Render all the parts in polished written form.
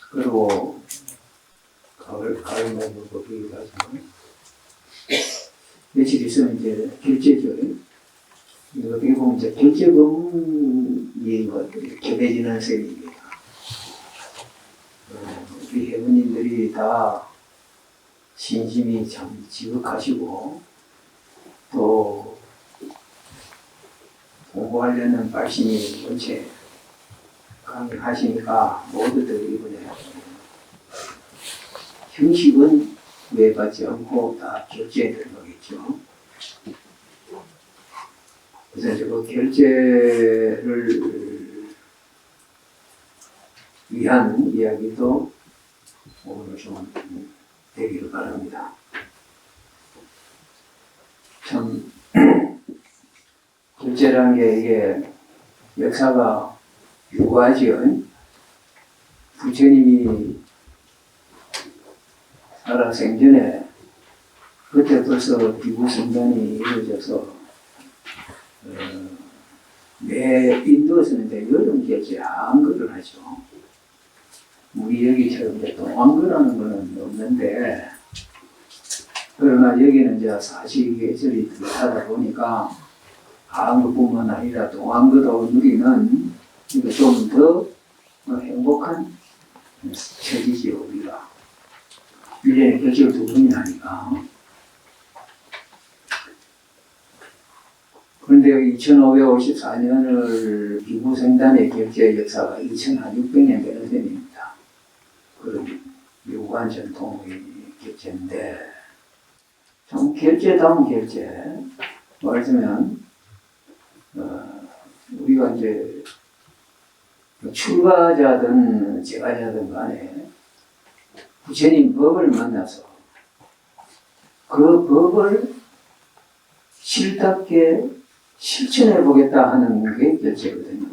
그리고 가을 먹고 비기도 하지만 며칠 있으면 이제 결제죠. 이거 어떻게 보면 이제 결제금이 겹해지는 셈입니다. 우리 해군인들이 다 신심이 참 지극하시고 또 공부하려는 발심이 원체 강하시니까 모두들 이번에 형식은 외받지 않고 다 결제에 들어가겠죠. 그래서 그 결제를 위한 이야기도 오늘 좀 되기를 바랍니다. 참 결제라는 게 이게 역사가 유구하지요. 부처님이 살아 생전에 그때 벌써 비구성단이 이루어져서 매 인도에서는 이제 여름 결제 한글을 하죠. 우리 여기처럼 이제 동안거라는 거는 없는데, 그러나 여기는 이제 사시계절이 들어가다 보니까 한글뿐만 아니라 동안거도 누리는 좀 더 행복한 처지지요, 우리가. 1년에 결제를 2번이나 하니까. 그런데 2554년을 비구성단의 결제 역사가 2600년 되는 셈입니다. 그런 유구한 전통의 결제인데, 참 결제다운 결제. 말하자면, 우리가 이제 출가자든 제가자든 간에 부처님 법을 만나서 그 법을 실답게 실천해 보겠다 하는 게 결제거든요.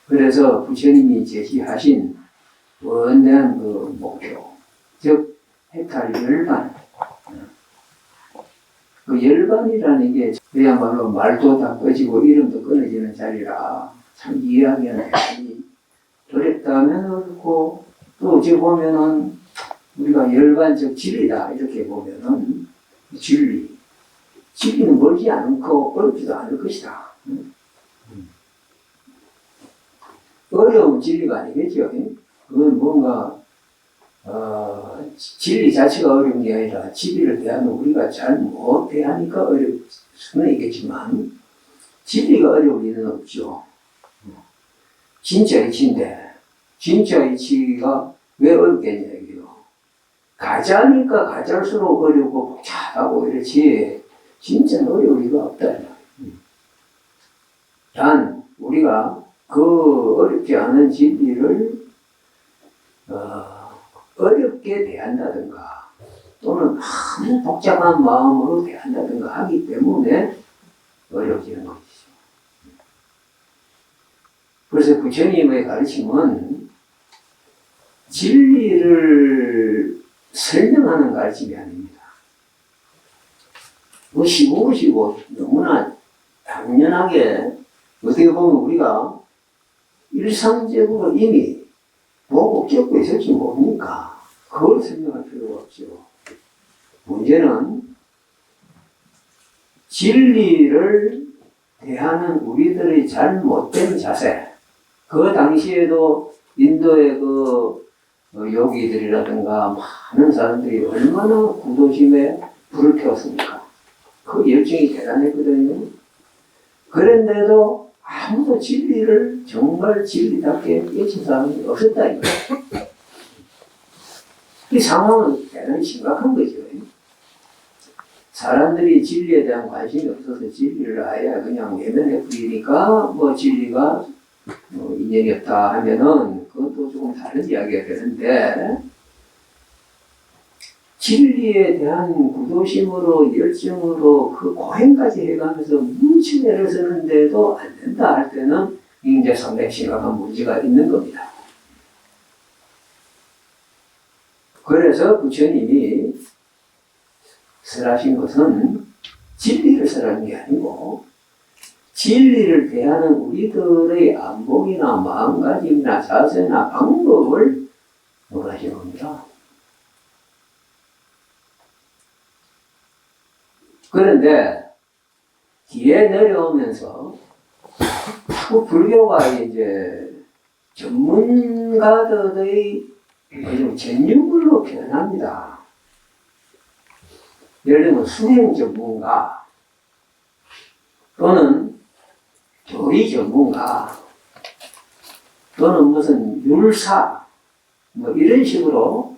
그래서 부처님이 제시하신 원대한 그 목표, 즉 해탈 열반. 그 열반이라는 게 그야말로 말도 다 꺼지고 이름도 끊어지는 자리라 참 이해하기는 많이 어렵다면 어렵고, 또 어찌 보면은 우리가 열반 즉 진리다 이렇게 보면은 진리는 멀지 않고 어렵지도 않을 것이다. 어려운 진리가 아니겠죠. 그건 뭔가 진리 자체가 어려운 게 아니라 진리를 대하는 우리가 잘 못 대하니까 어려울 수는 있겠지만 진리가 어려울 리는 없죠. 진짜 이치인데 진짜 이치가 왜 어렵겠냐 이게요. 가짜니까 가짜일수록 어렵고 복잡하고 이렇지 진짜는 어려울 리가 없다. 단 우리가 그 어렵지 않은 진리를 어렵게 대한다든가 또는 너무 복잡한 마음으로 대한다든가 하기 때문에 어려워지는 것이죠. 그래서 부처님의 가르침은 진리를 설명하는 가르침이 아닙니다. 무시고 너무나 당연하게 어떻게 보면 우리가 일상적으로 이미 보고 겪고 있을지 모르니까 그걸 설명할 필요가 없죠. 문제는 진리를 대하는 우리들의 잘못된 자세. 그 당시에도 인도의 그 요기들이라든가 많은 사람들이 얼마나 구도심에 불을 태웠습니까? 그 열정이 대단했거든요. 그런데도 아무도 진리를 정말 진리답게 깨친 사람이 없었다 이거예요. 이 상황은 대단히 심각한 거죠. 사람들이 진리에 대한 관심이 없어서 진리를 아예 그냥 외면해 버리니까 뭐 진리가 인연이 없다 하면은 그것도 조금 다른 이야기가 되는데, 진리에 대한 구도심으로 열정으로 그 고행까지 해가면서 뭉치내려 서는데도 안 된다 할 때는 이제 상당히 심각한 문제가 있는 겁니다. 그래서 부처님이 설하신 것은 진리를 설하는 게 아니고 진리를 대하는 우리들의 안목이나 마음가짐이나 자세나 방법을 논하시는 겁니다. 그런데 뒤에 내려오면서 자꾸 불교가 이제 전문가들의 전유물로 변합니다. 예를 들면 수행 전문가 또는 교리 전문가 또는 무슨 율사 뭐 이런 식으로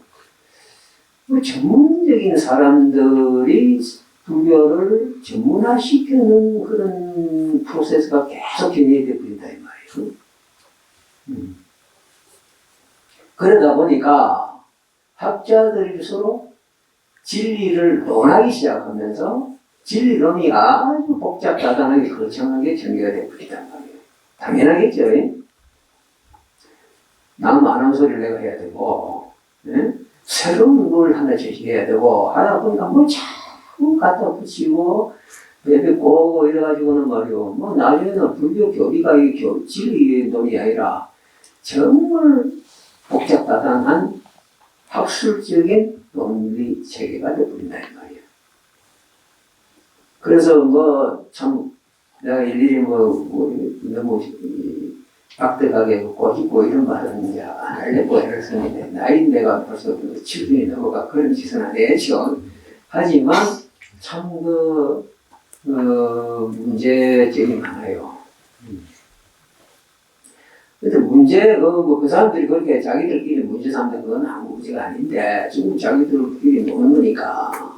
전문적인 사람들이 불교를 전문화시키는 그런 프로세스가 계속 진행되어 버린다 이 말이에요. 그러다 보니까 학자들이 서로 진리를 논하기 시작하면서 진리론이 아주 복잡다단하게 거창하게 전개가 되어 버린단 말이에요. 당연하겠죠. 나는 많은 소리를 내가 해야 되고, 새로운 걸 하나 제시해야 되고, 하다 보니까 뭐 자꾸 갖다 붙이고, 내뱉고, 이래가지고는 말이요. 뭐 나중에는 불교 교리가 이 진리의 논이 아니라 정말 복잡다단한 학술적인 논리 체계가 되어버린다 이 말이에요. 그래서 뭐 참 내가 일일이 너무 박대하게 꼬집고 이런 말은 이제 안 하려고 애를 쓰는데 나이대가 벌써 70이 넘어가 그런 짓은 안 해야죠. 하지만 참 문제점이 많아요. 근데 그 사람들이 그렇게 자기들끼리 문제 삼는 건 아무 문제가 아닌데, 지금 자기들끼리 노는 거니까.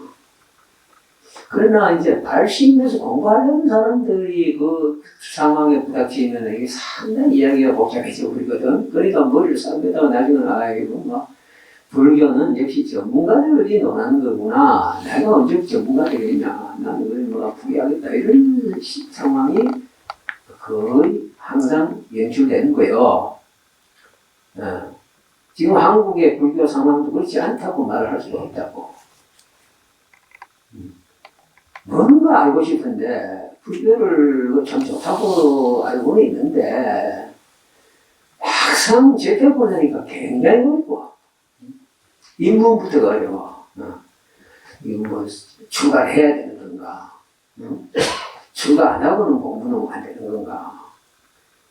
그러나 이제 발심해서 공부하려는 사람들이 그 상황에 부닥치면 이게 상당히 이야기가 복잡해져 버리거든. 그러니까 머리를 싸매다가 나중에 이거 불교는 역시 전문가들이 논하는 거구나. 내가 언제 전문가 되겠냐. 나는 왜 아프게 하겠다. 이런 상황이 거의 항상 연출되는 거예요. 지금 한국의 불교 상황도 그렇지 않다고 말을 할 수가 없다고. 뭔가 알고 싶은데 불교를 참 좋다고 알고는 있는데 막상 제때 보내니까 굉장히 어렵고 인문부터가 어려워. 이거 뭐 추가를 해야 되는 건가? 추가 안 하고는 공부는 안 되는 건가?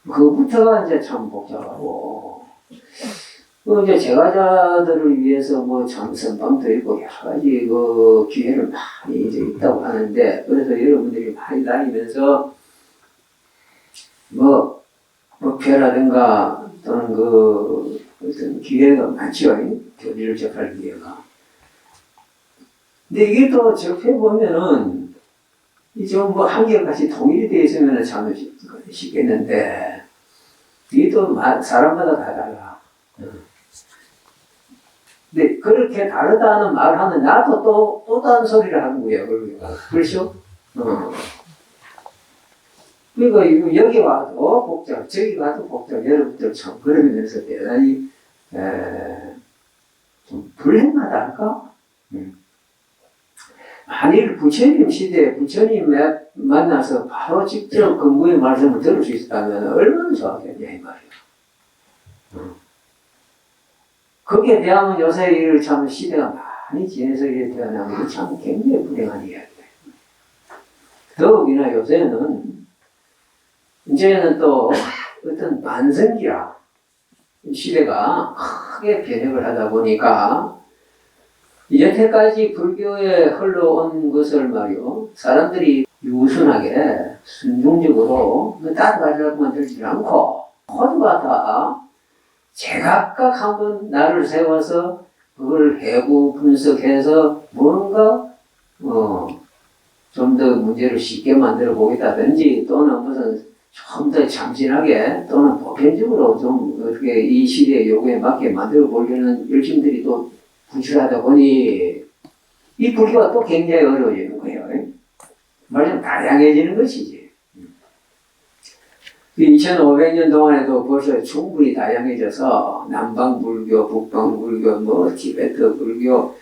그거부터가 이제 참 복잡하고, 이제 제가자들을 위해서 뭐 참 선방도 있고 여러 가지 그 기회를 많이 이제 있다고 하는데, 그래서 여러분들이 많이 다니면서 뭐 목표라든가 또는 어떤 기회가 많죠. 교리를 접할 기회가. 근데 이게 또 접해보면은 이제 뭐 한결같이 통일이 되어 있으면 참 쉽겠는데, 이게 또 사람마다 다 달라. 근데 그렇게 다르다는 말을 하면 나도 또 다른 소리를 하는 거예요. 그렇죠? 그러니까 여기 와도 복잡, 저기 가도 복잡, 여러분들 참 그러면서 대단히 좀 불행하다 할까? 만일 부처님 시대에 부처님 만나서 바로 직접 근구의 말씀을 들을 수 있었다면 얼마나 좋았겠냐 이 말이야. 거기에 대하면 요새 참 시대가 많이 지내서 이렇게 태어나면 참 굉장히 불행한 이야기다. 더욱이나 요새는 이제는 또 어떤 만성기라 시대가 크게 변혁을 하다 보니까 여태까지 불교에 흘러온 것을 말이요, 사람들이 유순하게 순종적으로 따라가려고만 들지 않고 모두가 다 제각각 한번 나를 세워서 그걸 해고 분석해서 뭔가 좀 더 문제를 쉽게 만들어 보겠다든지 또는 무슨 좀 더 참신하게 또는 보편적으로 좀 어떻게 이 시대의 요구에 맞게 만들어 보려는 열심들이 또 분출하다 보니 이 불교가 또 굉장히 어려워지는 거예요. 말하자면 다양해지는 것이지. 2500년 동안에도 벌써 충분히 다양해져서 남방불교, 북방불교, 뭐 티베트 불교,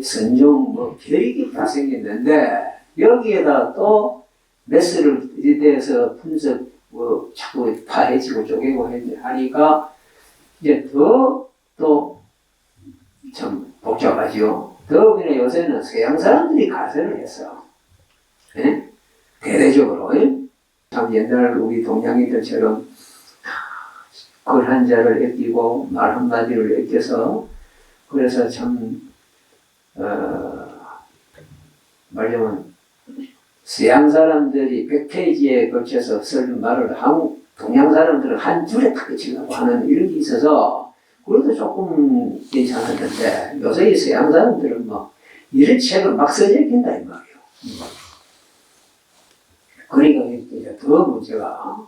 선종 뭐 별게 다 생겼는데 여기에다 또 매스를 대해서 분석, 자꾸 파헤치고 쪼개고 하니까, 이제 또 참 복잡하죠. 더욱이나 요새는 서양 사람들이 가설을 했어. 예? 대대적으로. 예? 참 옛날 우리 동양인들처럼 글 한자를 아끼고 말 한마디를 아껴서 그래서 참 말하자면 서양 사람들이 100페이지에 걸쳐서 쓴 말을 한국 동양 사람들은 한 줄에 딱 그치려고 하는 이런 게 있어서 그래도 조금 괜찮았는데 요새 이 서양 사람들은 뭐 이런 책을 막 써제낀다 이 말이에요. 그러니까 이제 더 문제가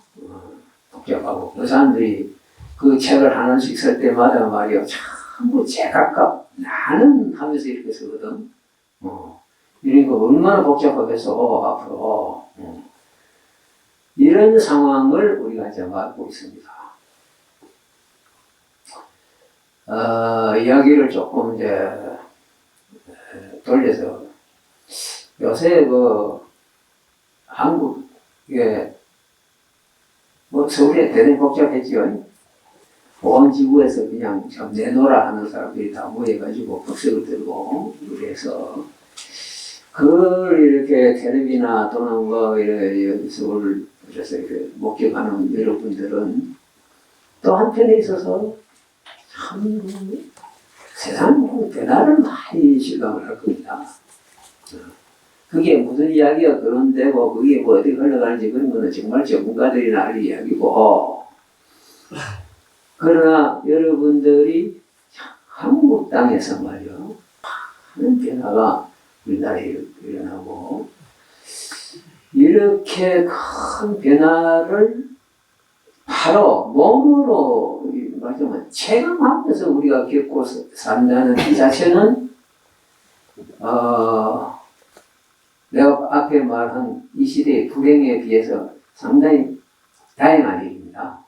복잡하고 그 사람들이 그 책을 하나씩 쓸 때마다 말이야 전부 제각각 나는 하면서 이렇게 쓰거든. 이러니까 얼마나 복잡하겠어 앞으로. 이런 상황을 우리가 이제 맞고 있습니다. 이야기를 조금 이제 돌려서 요새 한국에 서울에 대단히 복잡했지요. 온 지구에서 그냥 참 내노라 하는 사람들이 다 모여가지고 북석을 들고 그래서 그걸 이렇게 텔레비나 또는 이런 서울 그래서 이렇게 목격하는 여러분들은 또 한편에 있어서 참 세상 변화를 많이 실감을 할 겁니다. 그게 무슨 이야기가 그런데고 그게 뭐 어디 흘러가는지 그런 거는 정말 전문가들이나 할 이야기고 그러나 여러분들이 한국 땅에서 말이요 많은 변화가 우리나라에 일어나고 이렇게 큰 변화를 바로 몸으로 말하자면 체감하면서 우리가 겪고 산다는 이 자체는 내가 앞에 말한 이 시대의 불행에 비해서 상당히 다양한 일입니다.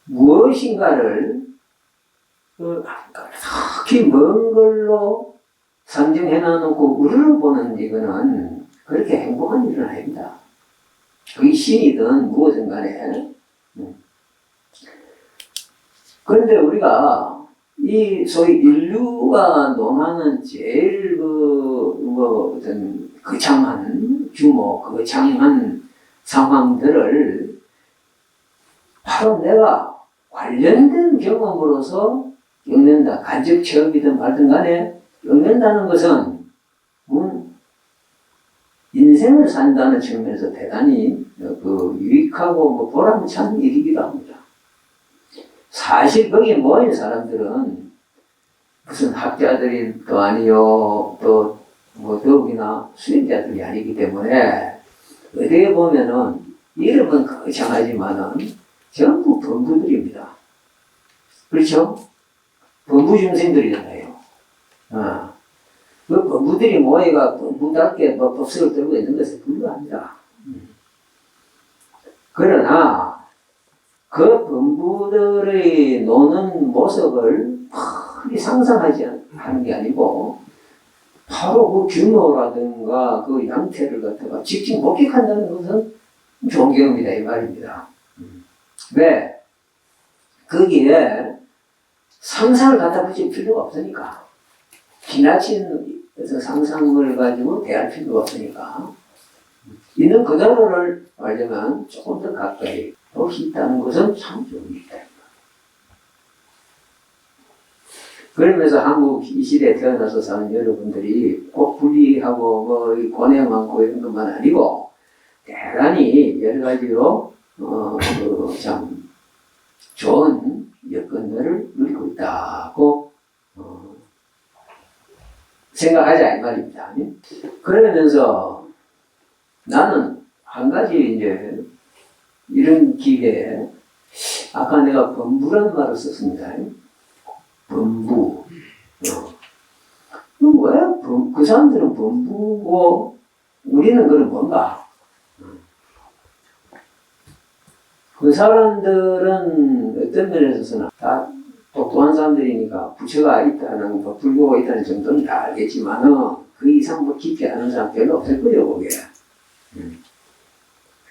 무엇인가를 특히 먼 걸로 상정해 놔놓고 우러러보는 이거는 그렇게 행복한 일은 아닙니다. 그게 신이든 무엇든 간에. 그런데 우리가 이 소위 인류가 논하는 제일 어떤 거창한 규모, 거창한 상황들을 바로 내가 관련된 경험으로서 겪는다. 간접 체험이든 말든 간에 겪는다는 것은 인생을 산다는 측면에서 대단히 유익하고 보람찬 일이기도 합니다. 사실 거기에 모인 사람들은 무슨 학자들이 또 아니요, 또 더욱이나 수행자들이 아니기 때문에 어디에 보면은 이름은 거창하지만은 전부 범부들입니다. 그렇죠? 범부 중생들이잖아요. 그 범부들이 모여가 범부답게 법석을 들고 있는 것은 불가합니다. 그러나 그 범부들의 노는 모습을 크게 상상하지 하는 게 아니고 바로 그 규모라든가 그 양태를 갖다가 직접 목격한다는 것은 좋은 경험이다 이 말입니다. 왜? 거기에 상상을 갖다 붙일 필요가 없으니까. 지나친 상상을 가지고 대할 필요가 없으니까. 있는 그대로를 말하자면 조금 더 가까이 볼 수 있다는 것은 참 좋은 일이다. 그러면서 한국 이 시대에 태어나서 사는 여러분들이 꼭 불리하고 고뇌 많고 이런 것만 아니고 대단히 여러 가지로 참 좋은 여건들을 누리고 있다고 생각하자 이 말입니다. 그러면서 나는 한 가지 이제 이런 기회에 아까 내가 범부라는 말을 썼습니다. 범부. 왜 그 사람들은 범부고 우리는 그럼 뭔가? 그 사람들은 어떤 면에서는 다 똑똑한 사람들이니까 부처가 있다는 불교가 있다는 정도는 다 알겠지만은 그 이상 뭐 깊이 아는 사람 별로 없을 거예요, 그게.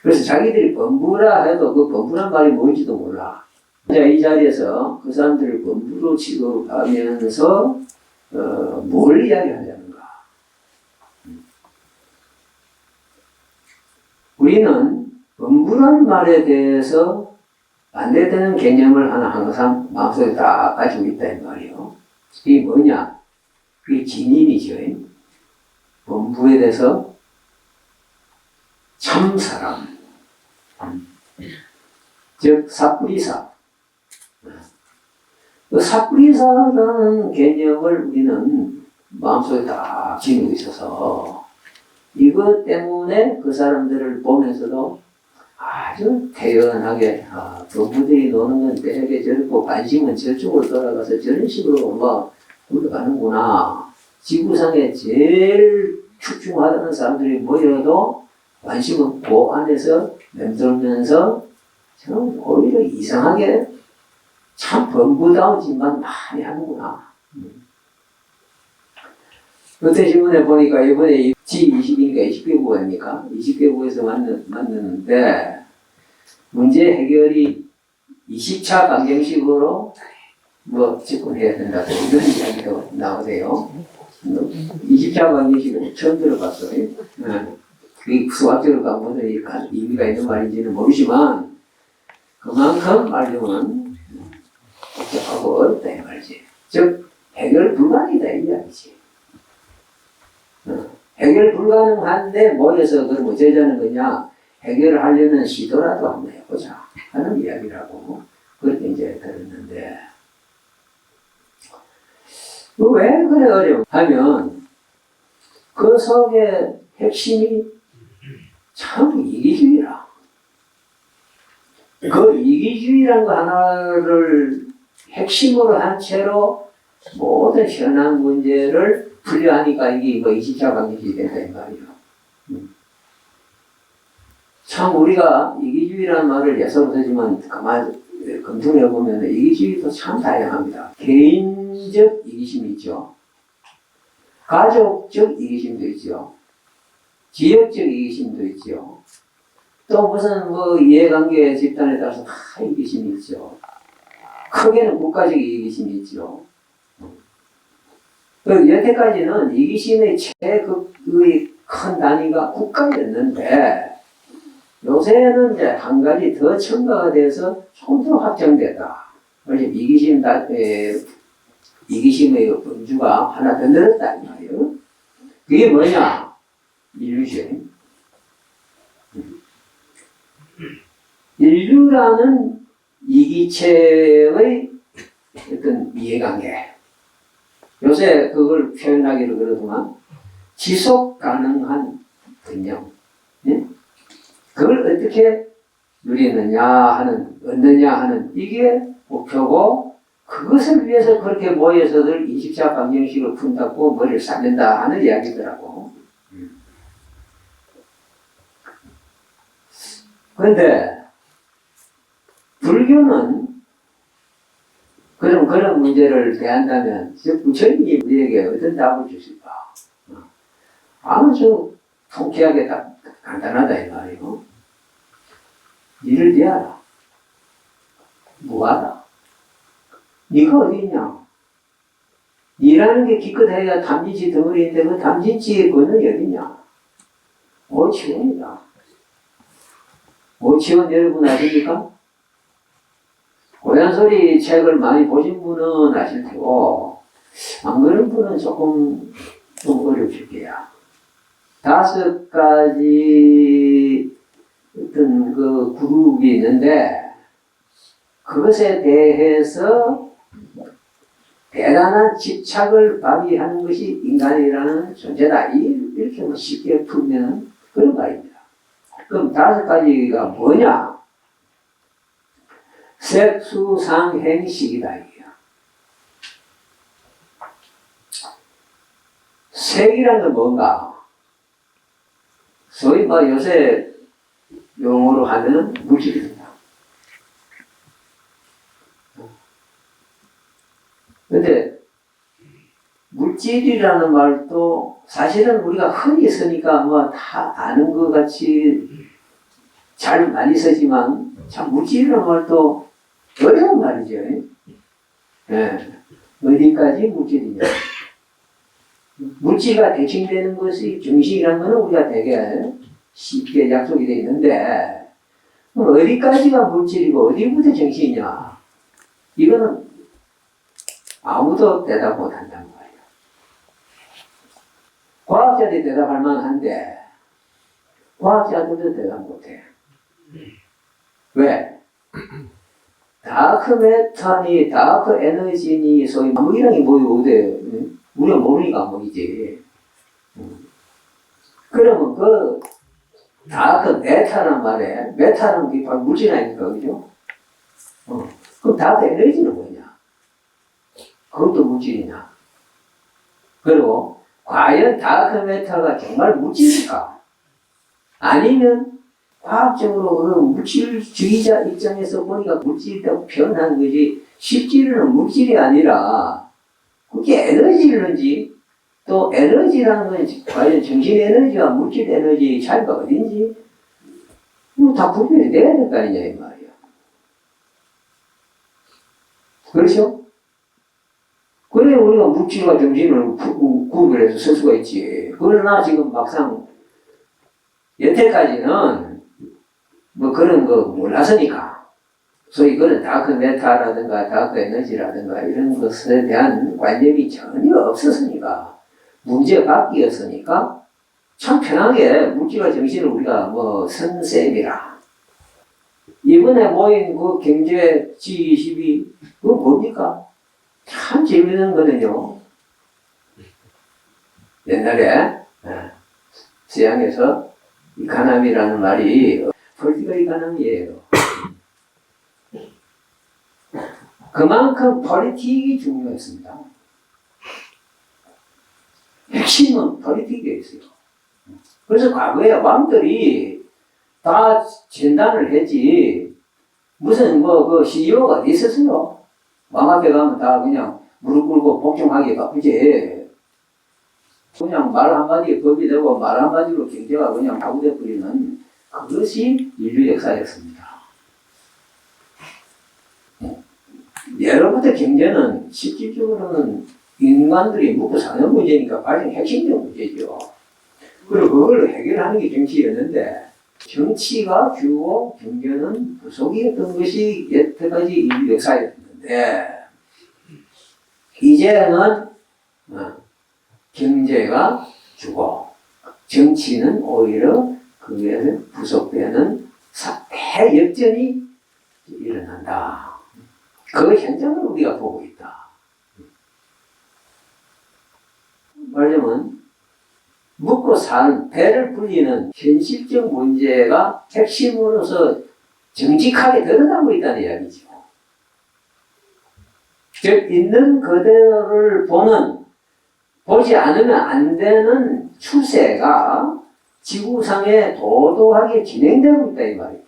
그래서 자기들이 범부라 해도 그 범부란 말이 뭔지도 몰라. 자, 이 자리에서 그 사람들을 범부로 취급하면서 뭘 이야기하냐는가. 우리는 범부란 말에 대해서 반대되는 개념을 하나 항상 마음속에 딱 가지고 있다 이 말이에요. 이게 뭐냐? 그게 진인이죠. 범부에 대해서 참사람, 즉 사뿌리사. 그 사뿌리사라는 개념을 우리는 마음속에 딱 지니고 있어서 이것 때문에 그 사람들을 보면서도 아주 태연하게 부부들이 노는 건 되게 저렇고 관심은 저쪽으로 돌아가서 저런 식으로 뭐 굴러가는구나. 지구상에 제일 출중하다는 사람들이 모여도 관심은 그 안에서 맴돌면서 저는 오히려 이상하게 참 범부다운 짓만 많이 하는구나. 그때 신문에 보니까 이번에 G20인가 20개국입니까? 20개국에서 만났는데 문제 해결이 20차 강경식으로 뭐 접근해야 된다고 이런 이야기가 나오세요. 20차 강경식은 처음 들어봤어요. 그게 수학적으로 가보면 의미가 있는 말인지는 모르지만 그만큼 말하면 복잡하고 어렵다 이 말이지. 즉 해결 불가능이다 이 이야기지. 해결 불가능한데 모여서 그럼 어쩌자는 거냐? 해결을 하려는 시도라도 한번 해보자 하는 이야기라고 그렇게 이제 들었는데 왜 그래 어려워 하면 그 속에 핵심이 참 이기주의라. 그 이기주의란 거 하나를 핵심으로 한 채로 모든 현안 문제를 풀려하니까 이게 뭐 20차 강력이 된다 이 말이에요. 참 우리가 이기주의라는 말을 예서로 쓰지만 가만 검토를 해보면 이기주의도 참 다양합니다. 개인적 이기심이 있죠. 가족적 이기심도 있죠. 지역적 이기심도 있죠. 또 무슨 뭐 이해관계 집단에 따라서 다 이기심이 있죠. 크게는 국가적 이기심이 있죠. 여태까지는 이기심의 최극의 큰 단위가 국가였는데 요새는 이제 한 가지 더 첨가가 돼서 조금 더 확장됐다. 그래서 이기심의 범주가 하나 더 늘었다 이 말이에요. 그게 뭐냐? 인류죠. 인류라는 이기체의 어떤 이해관계. 요새 그걸 표현하기로 그러더만 지속 가능한 균형. 예? 그걸 어떻게 얻느냐 하는 이게 목표고 그것을 위해서 그렇게 모여서들 20차 강령식을 푼다고 머리를 쌓는다 하는 이야기더라고. 그런데 불교는 그런 문제를 대한다면 부처님이 우리에게 어떤 답을 주실까? 아주 통쾌하게 딱 간단하다 이 말이에요. 니를 대하라. 무하다. 니가 어디 있냐? 니라는 게 기껏해야 담진치 덩어리인데 그 담진치의 근원이 어디냐? 오치원이다. 오치원 여러분 아십니까? 고향소리 책을 많이 보신 분은 아실 테고 안 그런 분은 조금 좀 어려우실 거야. 5가지 어떤 그 그룹이 있는데 그것에 대해서 대단한 집착을 발휘하는 것이 인간이라는 존재다. 이렇게 뭐 쉽게 풀면 그런 말입니다. 그럼 5가지가 뭐냐? 색수상행식이다 이게요. 색이란 건 뭔가? 소위 뭐 요새 용어로 하면 물질입니다. 근데 물질이라는 말도 사실은 우리가 흔히 쓰니까 뭐 다 아는 것 같이 잘 많이 쓰지만 참 물질이라는 말도 어려운 말이죠. 네. 어디까지 물질이냐. 물질과 대칭되는 것이 정신이라는 것은 우리가 되게 쉽게 약속이 되어 있는데 어디까지가 물질이고 어디부터 정신이냐. 이거는 아무도 대답 못한단 말이에요. 과학자들이 대답할 만한데 과학자들도 대답 못해. 왜? 다크 메탄이 다크 에너지니 소위 암흑이랑이 뭐예요? 어때? 우리가 모르니까 암흑이지. 그러면 그 다크 메타란 말에 메타는 게 바로 물질 아닙니까? 그죠? 그럼 다크 에너지는 뭐냐? 그것도 물질이냐? 그리고 과연 다크 메타가 정말 물질일까? 아니면 과학적으로 그 물질주의자 입장에서 보니까 물질이라고 표현하는 거지 실제로는 물질이 아니라 그게 에너지인지 또 에너지라는 건 과연 정신 에너지와 물질 에너지 차이가 어딘지 이거 다 구별이 돼야 될 거 아니냐 이 말이야. 그렇죠? 그래 우리가 물질과 정신을 구별해서 쓸 수가 있지. 그러나 지금 막상 여태까지는 뭐 그런 거 몰랐으니까 소위 그런 다크 메타라든가 다크 에너지라든가 이런 것에 대한 관념이 전혀 없었으니까 문제밖이었으니까 참 편하게 물질과 정신을 우리가 뭐 선생이라 이번에 모인 그 경제 G20이 그거 뭡니까? 참 재밌는 거는요. 옛날에 서양에서 이카노미라는 말이 폴리티컬 이카노미예요. 그만큼 폴리틱이 중요했습니다. 핵심은 폴리틱에 있어요. 그래서 과거에 왕들이 다 진단을 했지 무슨 그 CEO가 어디 있었어요? 왕 앞에 가면 다 그냥 무릎 꿇고 복종하기 바쁘지. 그냥 말 한마디에 법이 되고 말 한마디로 경제가 그냥 바구돼 버리는 그것이 인류 역사였습니다. 예로부터 경제는 실질적으로는 인간들이 먹고 사는 문제니까 가장 핵심적 문제죠. 그리고 그걸 해결하는 게 정치였는데 정치가 주고 경제는 부속이었던 것이 여태까지 인류 역사였는데 이제는 경제가 주고 정치는 오히려 그에 부속되는 대역전이 일어난다. 그 현장을 우리가 보고 있다. 말하자면 먹고 사는 배를 불리는 현실적 문제가 핵심으로서 정직하게 드러나고 있다는 이야기죠. 즉 있는 그대로를 보지 않으면 안 되는 추세가 지구상에 도도하게 진행되고 있다 이 말입니다.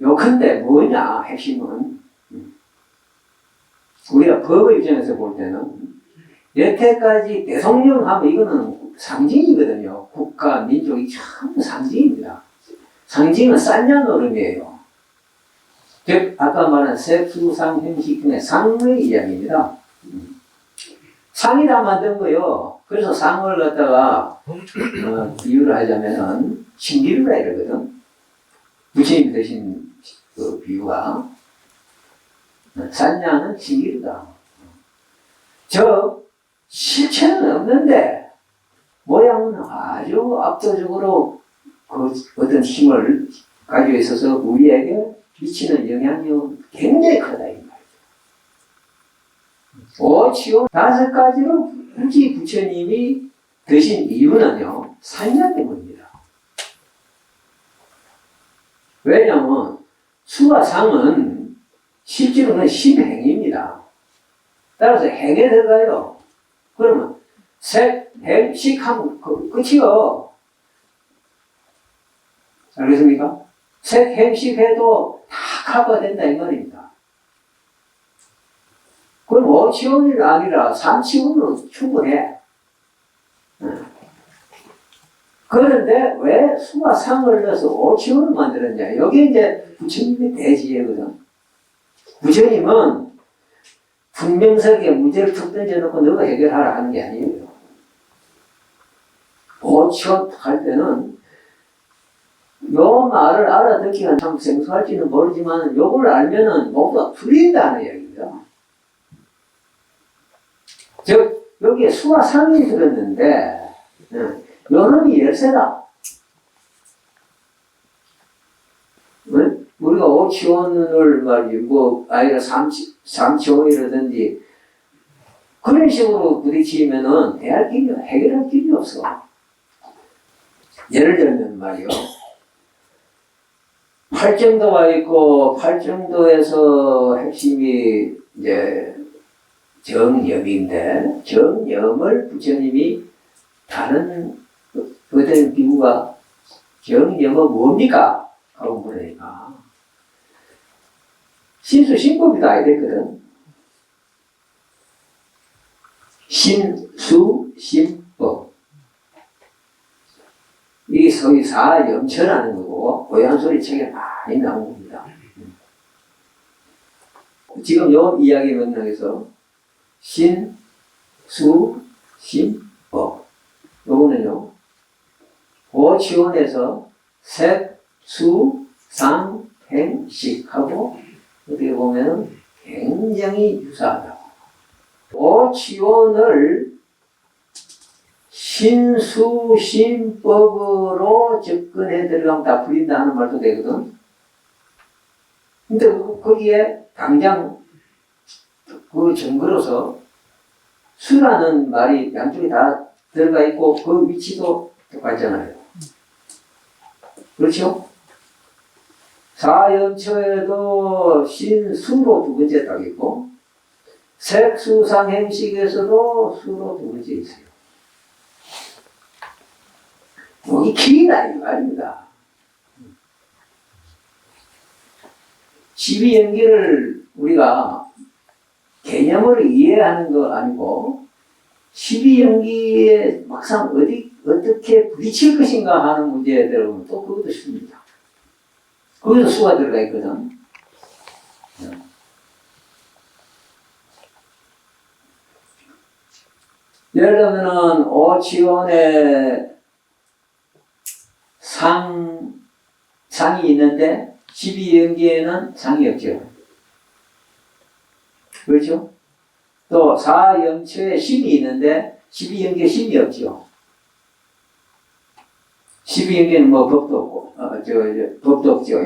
요컨대 뭐냐 핵심은 우리가 법의 입장에서 볼 때는 여태까지 대통령 하면 이거는 상징이거든요. 국가, 민족이 참 상징입니다. 상징은 싼냐 노름이에요. 즉 아까 말한 세수상 형식 중에 상의 이야기입니다. 상이 다 만든 거요. 그래서 상을 갖다가 비유를 하자면은 신기루라 이러거든. 부처님 대신 그 비유가 싼냐는 신기루다. 저 실체는 없는데 모양은 아주 압도적으로 그 어떤 힘을 가지고 있어서 우리에게 미치는 영향력은 굉장히 크다 이 말이죠. 오치오 5가지로 굳이 부처님이 드신 이유는요 산냐 때문입니다. 왜냐하면 수와 상은 실제로는 심행입니다. 따라서 행에 들어가요. 그러면 색, 행, 식 하면 끝이요. 알겠습니까? 색, 행, 식 해도 다 커버된다 이 말입니다. 5치원이 아니라 3치원으로 충분해. 그런데 왜 수가 상을 넣어서 5치원을 만들었냐? 여기 이제 부처님의 대지혜거든. 부처님은 분명하게 문제를 툭 던져놓고 너가 해결하라 하는 게 아니에요. 5치원 할 때는 요 말을 알아듣기가 참 생소할지는 모르지만 요걸 알면은 모두가 풀린다는 얘기입니다. 즉 여기에 수와 상이 들었는데 요놈이 열쇠다. 우리가 5치원을 말이야 아니라 3치원이라든지 그런 식으로 부딪히면은 해결할 길이 없어. 예를 들면 말이요. 팔정도가 있고 팔정도에서 핵심이 이제 정념인데 정념을 부처님이 다른 어떤 비유가 정념은 뭡니까? 하고 물으니까 신수신법이다 이랬거든. 신수신법. 이게 소위 사염처라는 거고 고향소리 책에 많이 나온 겁니다. 지금 요 이야기 맥락에서 신수신법 요거는요 5치원에서 색, 수, 상, 행, 식하고 어떻게 보면 굉장히 유사하다. 5치원을 신수신법으로 접근해 들어가면 다 풀린다 하는 말도 되거든. 근데 거기에 당장 그 증거로서 수라는 말이 양쪽에 다 들어가 있고 그 위치도 똑같잖아요. 그렇죠? 사연처에도 신수로 두 번째 딱 있고 색수상행식에서도 수로 두 번째 있어요. 여기 키다 이 말입니다. 12연기를 우리가 개념을 이해하는 거 아니고 12연기에 막상 어떻게 부딪힐 것인가 하는 문제에 들어오면 또 그것도 쉽습니다. 거기서 수가 들어가 있거든. 예를 들면은 5치원에 상이 있는데 12연기에는 상이 없죠. 그렇죠? 또 4염처에 심이 있는데 12연기에 심이 없죠. 12연기에는 뭐 법도 없고 법도 없죠.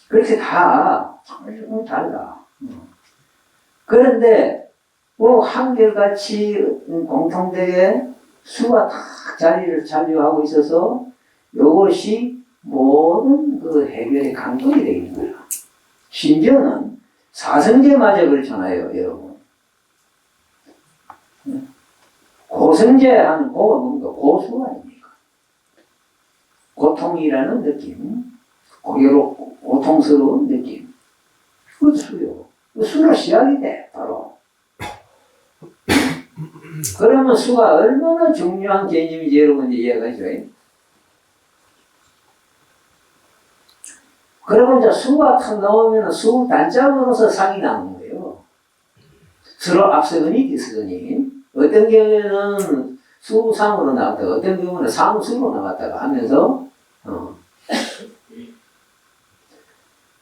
그렇게 다 조금 달라. 그런데 뭐 한결같이 공통되게 수가 다 자리를 차지하고 있어서 이것이 모든 그 해결의 강건이 되어 있는 거야. 심지어는 사성제마저 그렇잖아요, 여러분. 고성제 하는 고가 뭡니까? 고수 아닙니까? 고통이라는 느낌, 고통스러운 느낌. 그것도 수요. 수로 시작이 돼, 바로. 그러면 수가 얼마나 중요한 개념인지 여러분이 이해가죠? 그러고 이제 수가 탁 나오면 수 단짝으로서 상이 나오는 거예요. 서로 앞서거니 뒤서거니. 어떤 경우에는 수상으로 나왔다가 어떤 경우는 상수로 나왔다가 하면서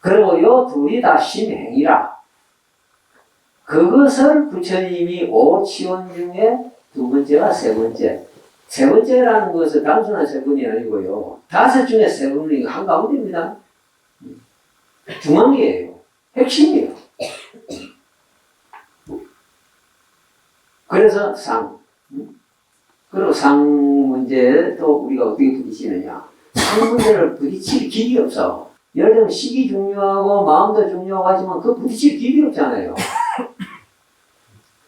그리고 요 둘이 다 심행이라. 그것을 부처님이 5치원 중에 두 번째와 세 번째. 세 번째라는 것은 단순한 세 번이 아니고요. 5 중에 세 번이 한가운데입니다. 중앙이에요. 핵심이에요. 그래서 상. 그리고 상 문제에 또 우리가 어떻게 부딪히느냐. 상 문제를 부딪힐 길이 없어. 예를 들면 식이 중요하고 마음도 중요하고 하지만 그 부딪힐 길이 없잖아요.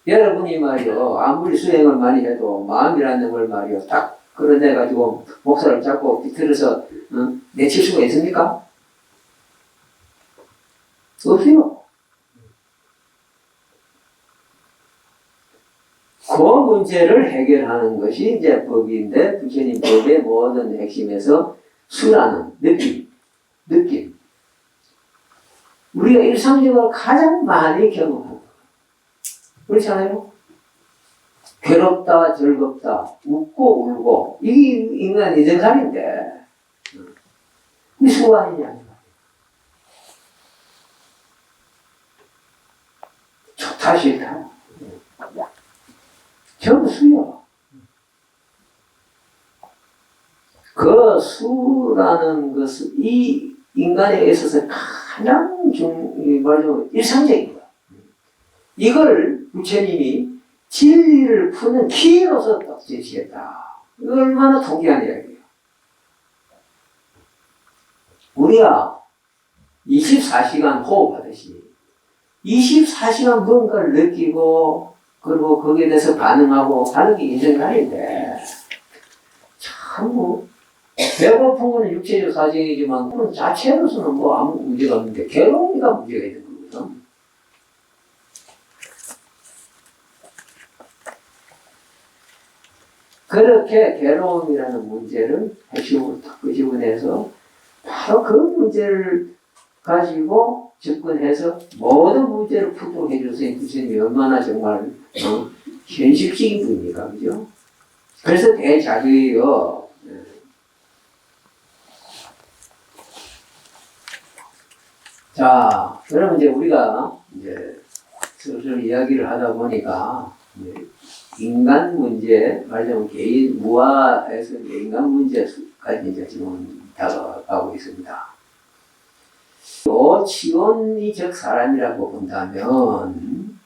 여러분이 말이요. 아무리 수행을 많이 해도 마음이라는 걸 말이요. 딱 끌어내가지고 목살을 잡고 비틀어서 내칠 수가 있습니까? 없어요. 문제를 해결하는 것이 이제 법인데, 부처님 법의 모든 핵심에서 수라는 느낌. 우리가 일상적으로 가장 많이 경험하는 거. 그렇잖아요? 괴롭다, 즐겁다, 웃고 울고, 이게 인간 인생살인데, 이 수 아니냐. 좋다, 싫다. 전부 수요. 그 수라는 것은 이 인간에 있어서 가장 말하자면 일상적인 거야. 이걸 부처님이 진리를 푸는 키로서 딱 제시했다. 이거 얼마나 통쾌한 이야기예요. 우리가 24시간 호흡하듯이 24시간 무언가를 느끼고 그리고 거기에 대해서 반응하고 하는 게 인생살인데 참 뭐 배고픈 거는 육체적 사정이지만 그건 자체로서는 뭐 아무 문제가 없는데 괴로움이가 문제가 있는 거거든. 그렇게 괴로움이라는 문제를 핵심으로 딱 끄집어내서 바로 그 문제를 가지고 접근해서 모든 문제를 풀도록 해주신 부처님이 얼마나 정말 현실적인 분입니까, 그죠? 그래서 대자유예요. 자, 그러면 이제 우리가 이제 슬슬 이야기를 하다 보니까 이제 인간 문제, 말하자면 개인 무아에서 인간 문제까지 이제 지금 다가가고 있습니다. 치원이적 사람이라고 본다면,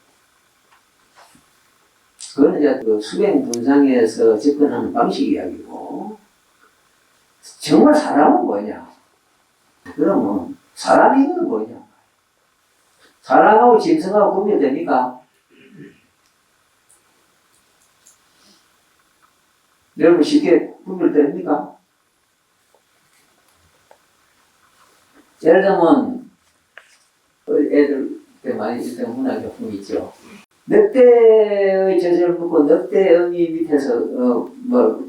그거는 이제 그 수행 분상에서 접근하는 방식 이야기고, 정말 사람은 뭐냐? 그러면 사람이는 뭐냐? 사람하고 짐승하고 구별됩니까? 여러분 쉽게 구별됩니까? 예를 들면 애들 때 많이 있던 문화교품이 있죠. 늑대의 젖을 묻고 늑대 어미 밑에서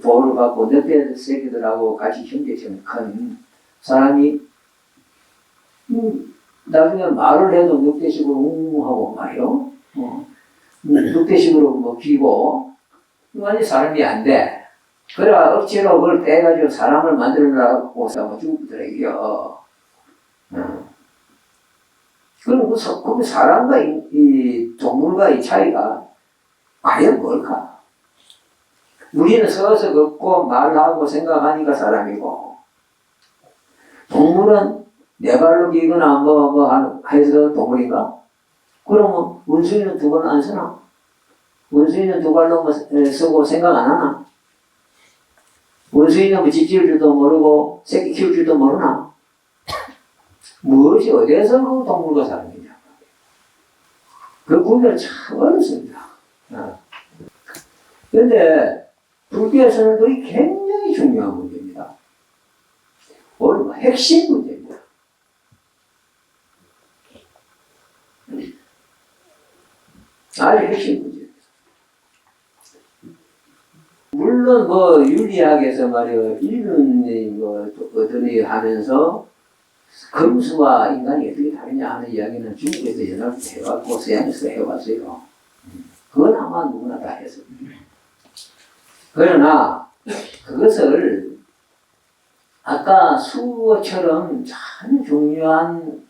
보호를 받고 늑대 새끼들하고 같이 형제처럼 큰 사람이 나중에 말을 해도 늑대식으로 웅하고 말이요. 늑대식으로 뭐 비고 완전히 사람이 안 돼. 그래 억지로 그걸 떼가지고 사람을 만들려고 주부들에게요. 그럼 그 사람과 이 동물과의 차이가 과연 뭘까? 우리는 서서 걷고 말하고 생각하니까 사람이고, 동물은 네 발로 기거나 해서 동물인가? 그러면 원숭이는 두 번 안 쓰나? 원숭이는 두 발로 쓰고 생각 안 하나? 원숭이는 뭐 집 지을 줄도 모르고 새끼 키울 줄도 모르나? 무엇이 어디에서 그 동물과 사람이냐? 그 구별 참 어렵습니다. 그런데 불교에서는 그게 굉장히 중요한 문제입니다. 핵심 문제입니다. 아주 핵심 문제입니다. 물론 뭐 윤리학에서 말이요 인륜이 어떠니 하면서 금수와 인간이 어떻게 다르냐 하는 이야기는 중국에서 연합 해왔고 서양에서 해왔어요. 그건 아마 누구나 다 했습니다. 그러나 그것을 아까 수어처럼 참 중요한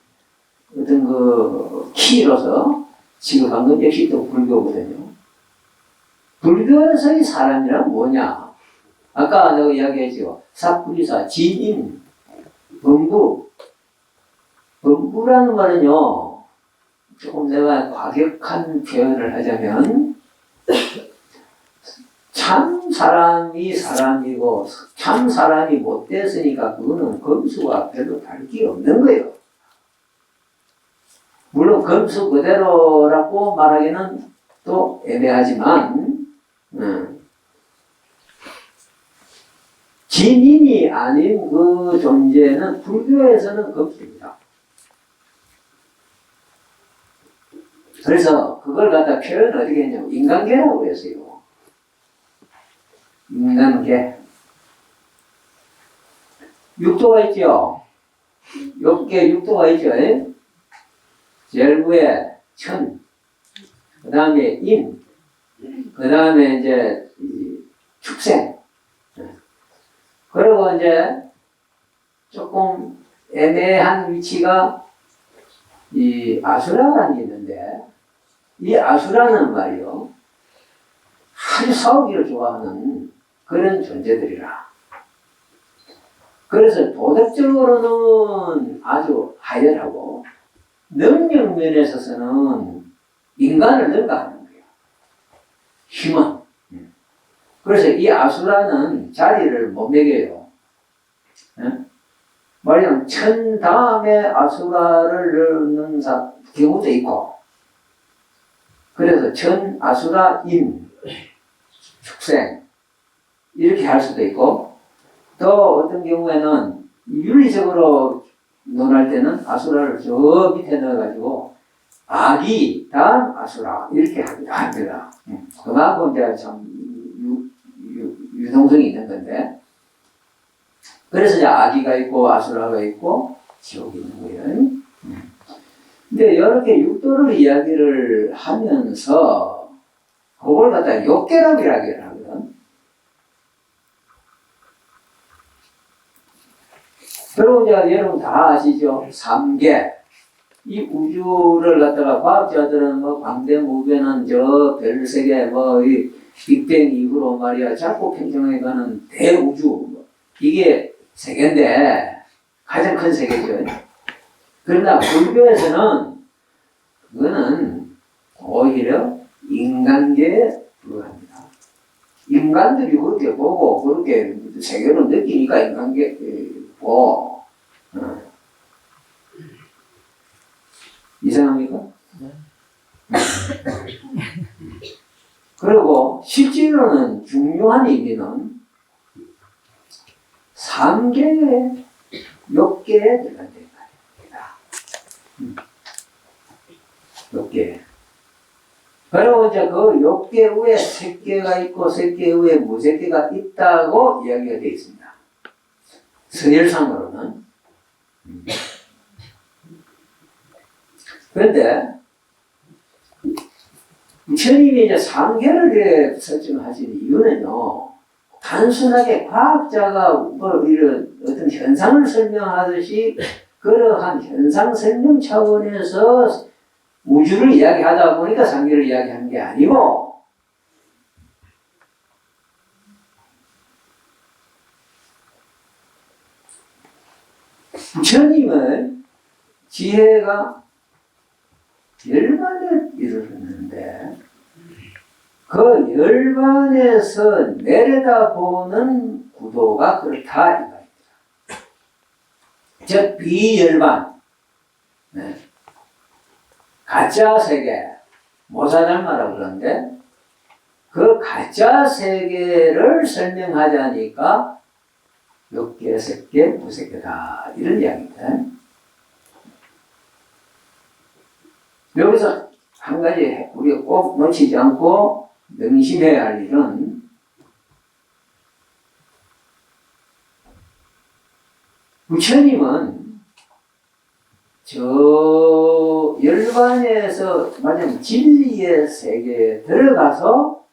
어떤 그 키로서 지급한 건 역시 또 불교거든요. 불교에서의 사람이란 뭐냐? 아까 내가 이야기했죠. 삿불이사, 진인, 범부. 범부라는 말은요, 조금 내가 과격한 표현을 하자면, 참 사람이 사람이고, 참 사람이 못 됐으니까 그거는 검수와 별로 다를 게 없는 거예요. 물론 검수 그대로라고 말하기는 또 애매하지만, 진인이 아닌 그 존재는 불교에서는 검수입니다. 그래서 그걸 갖다 표현을 어떻게 했냐면 인간계라고 했어요. 있는 게 육도가 있죠. 욕계 육도가 있죠. 제일 위에 천, 그 다음에 인, 그 다음에 이제 축생. 그리고 이제 조금 애매한 위치가 이 아수라가 있는데, 이 아수라는 말이요, 아주 싸우기를 좋아하는 그런 존재들이라. 그래서 도덕적으로는 아주 하열하고, 능력 면에 있어서는 인간을 능가하는 거예요. 힘은. 그래서 이 아수라는 자리를 못 매겨요. 말하자면 천 다음에 아수라를 넣는 경우도 있고, 그래서 천, 아수라, 인, 축생 이렇게 할 수도 있고, 또 어떤 경우에는 윤리적으로 논할 때는 아수라를 저 밑에 넣어가지고 아기 다음 아수라 이렇게 하기도 합니다. 그만큼 이제 참 유동성이 있는 건데, 그래서 이제 아기가 있고 아수라가 있고 지옥이 있는 거예요. 근데 이렇게 육도를 이야기를 하면서 그걸 갖다 욕계라고 이야기를 하거든. 그리고 이제 여러분 다 아시죠? 삼계. 이 우주를 갖다가 과학자들은 뭐 광대무변은 저 별세계 뭐 이 빅뱅 이후로 말이야 자꾸 팽창해가는 대우주, 이게 세계인데 가장 큰 세계죠. 그러나 불교에서는 그거는 오히려 인간계에 불과합니다. 인간들이 그렇게 보고 그렇게 세계로 느끼니까 인간계고. 이상합니까? 네. 그리고 실제로는 중요한 의미는 삼계의 욕계에 들어간다. 욕계. 그리고 이제 그 욕계 위에 색계가 있고 색계 위에 무색계가 있다고 이야기가 되어 있습니다. 선열상으로는. 그런데 부처님이 이제 삼계를 설정하신 이유는요, 단순하게 과학자가 뭐 이런 어떤 현상을 설명하듯이 그러한 현상 설명 차원에서 우주를 이야기하다 보니까 삼계를 이야기하는 게 아니고, 부처님의 지혜가 열반에 이르렀는데 그 열반에서 내려다보는 구도가 그렇다 이 말입니다. 즉 비열반, 네. 가짜 세계, 모사달마라고 그러는데 그 가짜 세계를 설명하자니까 욕계, 색계, 무색계다 이런 이야기입니다. 여기서 한 가지 우리가 꼭 놓치지 않고 명심해야 할 일은, 부처님은 저 열반에서 말하자면 진리의 세계에 들어가서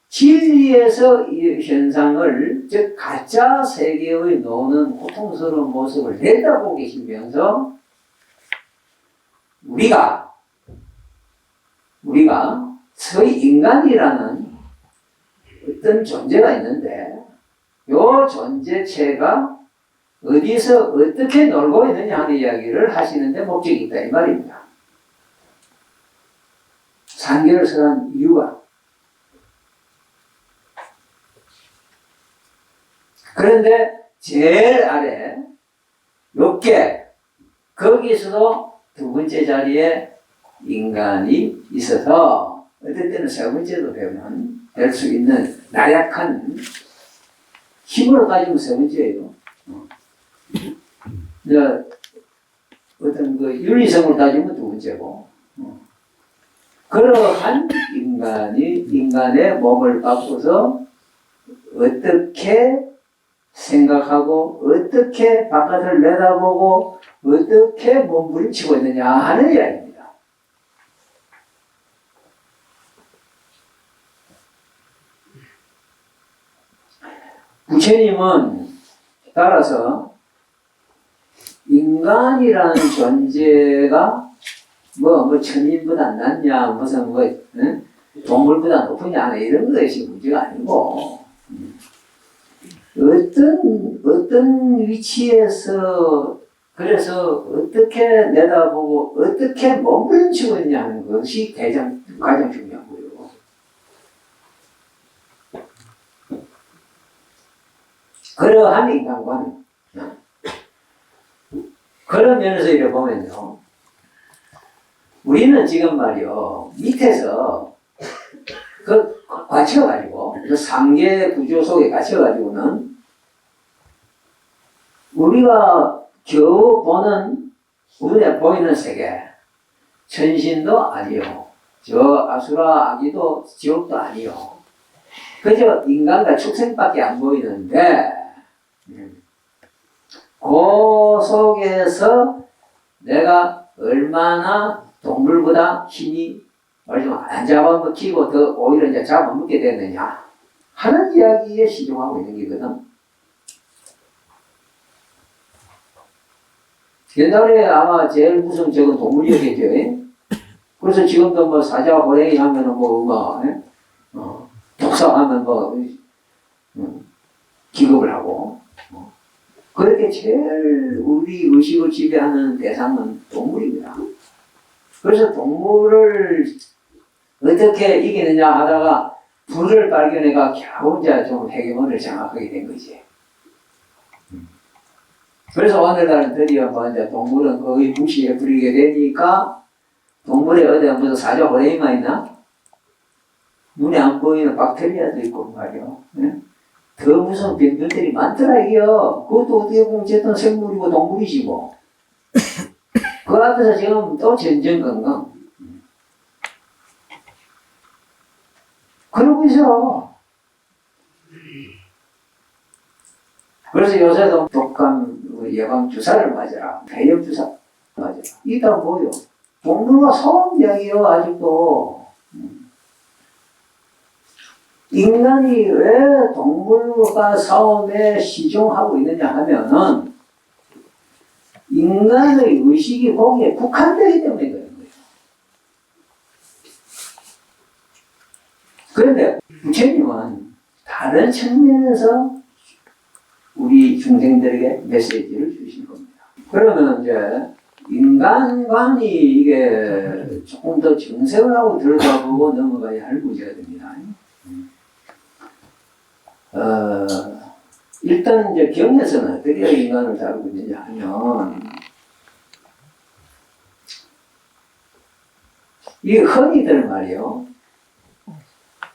진리에서 이 현상을, 즉 가짜 세계의 노는 고통스러운 모습을 내다보고 계시면서 우리가 소위 인간이라는 어떤 존재가 있는데 이 존재체가 어디서 어떻게 놀고 있느냐 하는 이야기를 하시는데 목적이 있다 이 말입니다. 삼계를 설한 이유가. 그런데 제일 아래 욕계, 거기서도 두 번째 자리에 인간이 있어서 어떨 때는 세 번째도 되면 될 수 있는 나약한 힘으로 따지면 세 번째예요. 어떤 그 윤리성으로 따지면 두 번째고, 그러한 인간이 인간의 몸을 바꿔서 어떻게 생각하고 어떻게 바깥을 내다보고 어떻게 몸부림치고 있느냐 하는 이야기입니다. 부처님은 따라서 인간이라는 존재가 뭐 천인보다 낫냐 무슨 동물보다 높으냐 이런 것이 문제가 아니고 어떤 위치에서 그래서 어떻게 내다보고 어떻게 몸부림치고 있냐는 것이 가장 중요하고요. 그러한 인간관 그런 면에서 이렇게 보면요, 우리는 지금 말이요 밑에서 갇혀가지고 그 상계 구조 속에 갇혀가지고는 우리가 겨우 보는 눈에 보이는 세계 천신도 아니요 저 아수라 아기도 지옥도 아니요 그저 인간과 축생밖에 안 보이는데 그 속에서 내가 얼마나 동물보다 힘이 안 잡아먹히고 더 오히려 이제 잡아먹게 됐느냐 하는 이야기에 시중하고 있는 거거든. 옛날에 아마 제일 무슨 적은 동물이었겠죠. 그래서 지금도 뭐 사자 호랭이 하면은 독사하면 기겁을 하고 그렇게 제일 우리 의식을 지배하는 대상은 동물입니다. 그래서 동물을 어떻게 이기느냐 하다가 불을 발견해가 겨우 이제 좀 해결을 장악하게 된 거지. 그래서 오늘날은 드디어 이제 동물은 거의 무시해버리게 되니까 동물에 어디 무슨 사자 호랭이만 있나? 눈에 안 보이는 박테리아도 있고 말이요. 더 무서운 병들이 많더라 이게요. 그것도 어떻게 보면 어쨌든 생물이고 동물이지 뭐. 그 앞에서 지금 또 전전긍긍. 그러고 있어. 그래서 요새도 독감 예방 주사를 맞아라. 폐렴 주사 맞아라. 이따 뭐요? 동물과 싸움 이야기요 아직도. 인간이 왜 동물과 싸움에 시종하고 있느냐 하면은 인간의 의식이 거기에 국한되기 때문에 그런 거예요. 그런데 부처님은 다른 측면에서 우리 중생들에게 메시지를 주신 겁니다. 그러면 이제 인간관이 이게 조금 더 정색을 하고 들여다보고 넘어가야 할 문제가 됩니다. 일단 이제 경에서는 어떻게 인간을 다루고 있느냐 하면 이 흔히들 말이요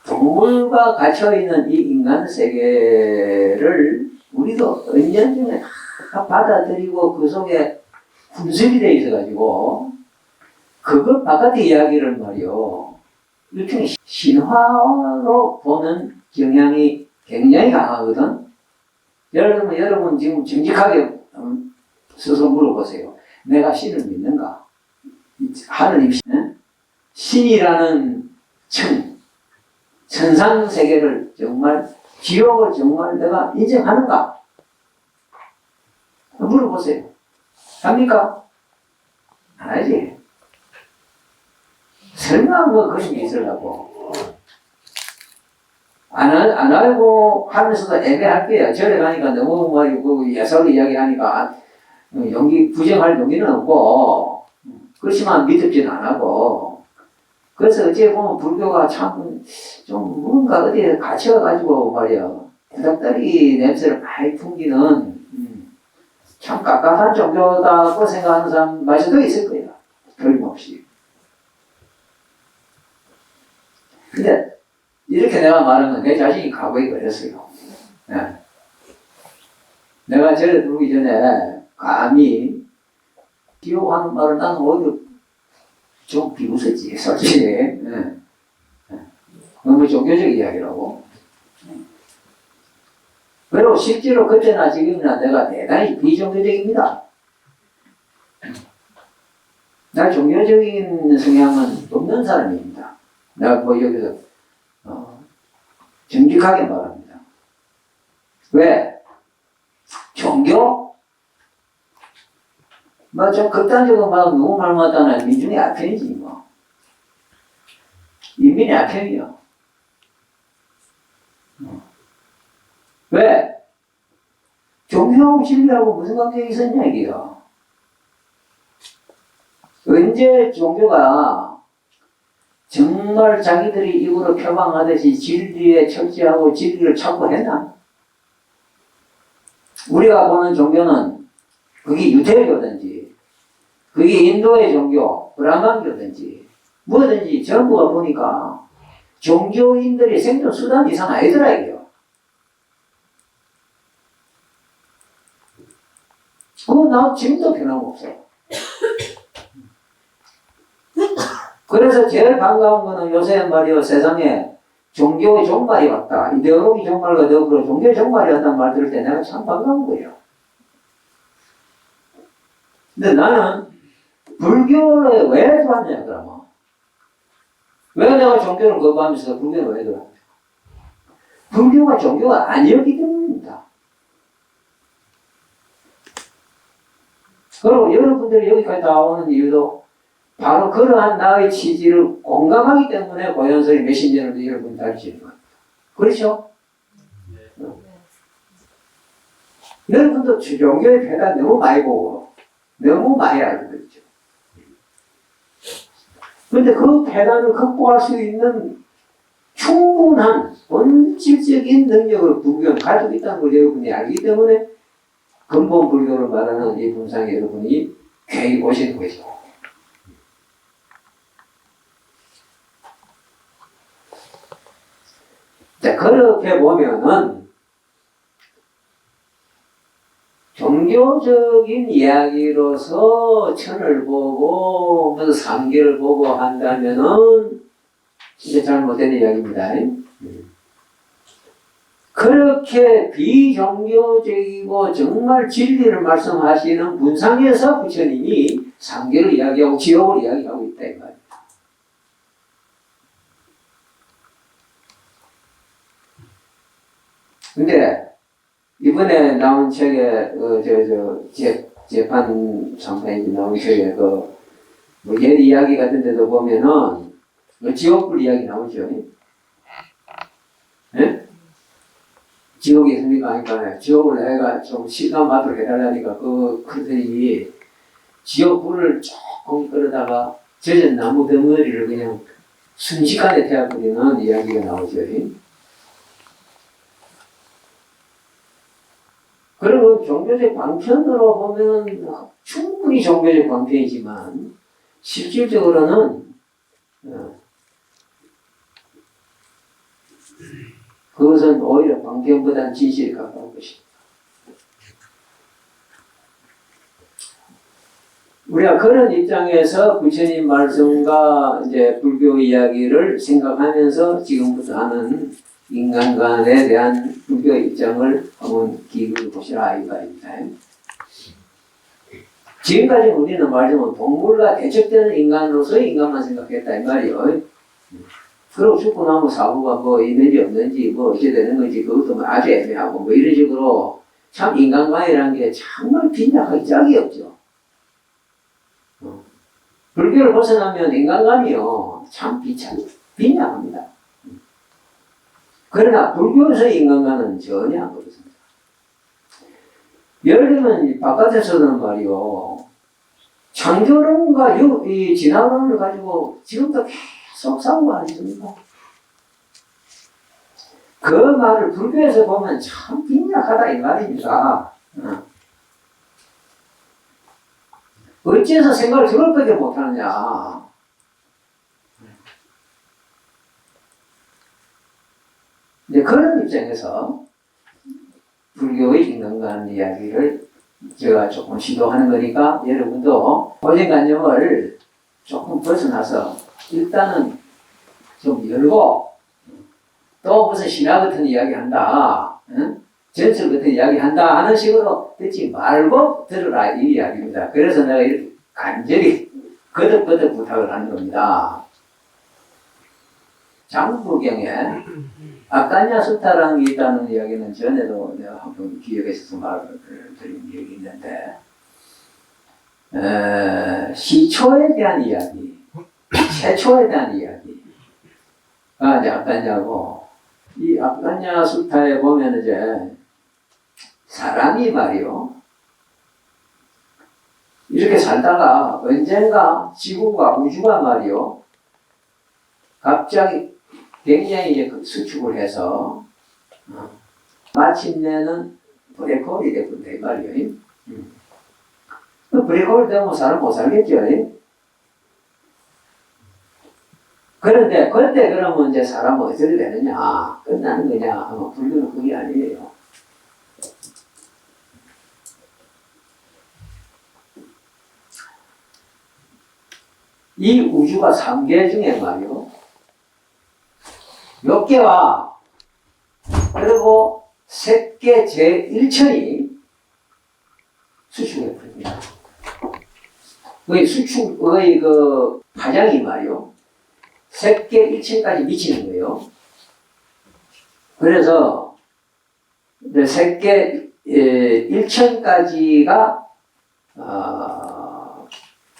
동물과 갇혀있는 이 인간 세계를 우리도 은연중에 다 받아들이고 그 속에 분석이 돼 있어가지고 그것 바깥의 이야기를 말이요 일종의 신화로 보는 경향이 굉장히 강하거든. 여러분 지금 정직하게 스스로 물어보세요. 내가 신을 믿는가? 하느님 신이라는 천상 세계를 정말 지옥을 정말 내가 인정하는가? 물어보세요. 합니까? 안 하지. 설마 그런 게 있으려고. 안 알고 하면서도 애매할 거야. 절에 가니까 너무 예설 이야기 하니까 부정할 용기는 없고, 그렇지만 믿음지는 안 하고. 그래서 어찌 보면 불교가 참 좀 뭔가 어디에 갇혀가지고 말이야. 구닥다리 냄새를 많이 풍기는 참 깝깝한 종교다고 생각하는 사람마저도 있을 거야. 틀림없이. 근데 이렇게 내가 말하면 내 자신이 각오해 버렸어요. 네. 내가 절에 들어오기 전에 감히 기호하는 말을 나는 오히려 좀 비웃었지, 솔직히. 네. 너무 종교적 이야기라고. 그리고 실제로 그때나 지금이나 내가 대단히 비종교적입니다. 나 종교적인 성향은 없는 사람입니다. 내가 뭐 여기서 정직하게 말합니다. 왜? 종교? 뭐 좀 극단적으로 막 누구 말 못하는 민중의 악행이지 뭐. 인민의 악행이요. 왜? 종교하고 진리하고 무슨 관계가 있었냐 이게요. 언제 종교가 정말 자기들이 입으로 표방하듯이 진리에 철저하고 진리를 찾고 했나? 우리가 보는 종교는 그게 유태교든지 그게 인도의 종교, 브라만교든지 뭐든지 전부가 보니까 종교인들의 생존 수단 이상 아니더라 이게요. 그거 나 지금도 변함없어. 그래서 제일 반가운 거는 요새 말이요 세상에 종교의 종말이 왔다. 이데올로기 종말과 더불어 종교의 종말이 왔다는 말 들을 때 내가 참 반가운 거예요. 근데 나는 불교를 왜 좋아하냐 그러면 왜 내가 종교를 거부하면서 불교를 왜 좋아하냐? 불교가 종교가 아니었기 때문입니다. 그리고 여러분들이 여기까지 나오는 이유도 바로 그러한 나의 취지를 공감하기 때문에 고연설이 메신저를 여러분이 가르치는 거예요. 그렇죠? 네. 여러분도 종교의 배가 너무 많이 보고 너무 많이 알고 있죠. 그런데 그 배단을 극복할 수 있는 충분한 본질적인 능력을 불교는 가지고 있다는 걸 여러분이 알기 때문에 근본 불교를 말하는 이 분상에 여러분이 괜히 오시는 거죠. 자, 그렇게 보면은 종교적인 이야기로서 천을 보고 무슨 상계를 보고 한다면은 진짜 잘못된 이야기입니다. 그렇게 비종교적이고 정말 진리를 말씀하시는 분상에서 부처님이 상계를 이야기하고 지옥을 이야기하고 있다 이 말이에요. 근데 이번에 나온 책에 재판 상판이 나온 책에 뭐 옛 이야기 같은 데도 보면은 지옥불 이야기 나오죠. 예? 지옥이 있습니까? 하니까 지옥을 내가 좀 실감하도록 해달라니까 그들이 지옥불을 조금 끌어다가 젖은 나무 덩어리를 그냥 순식간에 태워버리는 이야기가 나오죠. 그리고 종교적 방편으로 보면 충분히 종교적 방편이지만 실질적으로는 그것은 오히려 방편보다는 진실에 가까운 것입니다. 우리가 그런 입장에서 부처님 말씀과 이제 불교 이야기를 생각하면서 지금부터 하는 인간관에 대한 불교 입장을 한번 기울여 보시라 이 말입니다. 지금까지 우리는 말하자면 동물과 대척되는 인간으로서의 인간만 생각했다 이 말이에요. 그리고 죽고 나면 사고가 뭐 있는지 없는지 뭐 어찌 되는 건지 그것도 뭐 아주 애매하고 뭐 이런 식으로 참 인간관이라는 게 정말 빈약하기 짝이 없죠. 불교를 벗어나면 인간관이요 참 빈약합니다. 그러나 불교에서의 인간관은 전혀 안 그렇습니다. 예를 들면 바깥에서는 말이요 창조론과 이 진화론을 가지고 지금도 계속 싸우고 아니십니까? 그 말을 불교에서 보면 참 빈약하다 이 말입니다. 어째서 생각을 저럴밖에 못하느냐? 이제 그런 입장에서 불교의 인간관 이야기를 제가 조금 시도하는 거니까 여러분도 고정관념을 조금 벗어나서 일단은 좀 열고 또 무슨 신화 같은 이야기 한다. 응? 전설 같은 이야기 한다 하는 식으로 듣지 말고 들으라 이 이야기입니다. 그래서 내가 이렇게 간절히 거듭거듭 부탁을 하는 겁니다. 장부경에 아까냐 수타라는 게 있다는 이야기는 전에도 내가 한번 기억에 있어서 말을 드린 기억이 있는데, 시초에 대한 이야기, 최초에 대한 이야기가 이제 아까냐고, 이 아까냐 수타에 보면 이제 사람이 말이요, 이렇게 살다가 언젠가 지구가 우주가 말이요, 갑자기 굉장히 이제 수축을 해서 마침내는 블랙홀이 되고 돼 말이에요. 그 블랙홀 되면 사람 못 살겠죠. 그런데 그때 그러면 이제 사람은 어떻게 되느냐, 끝나는 거냐? 불교는 그게 아니에요. 이 우주가 3개 중에 말이요, 몇 개와 그리고 셋개 제1천이 수축해 버립니다. 그 수축의 그 파장이 말이요, 셋개 1천까지 미치는 거예요. 그래서 셋개 1천까지가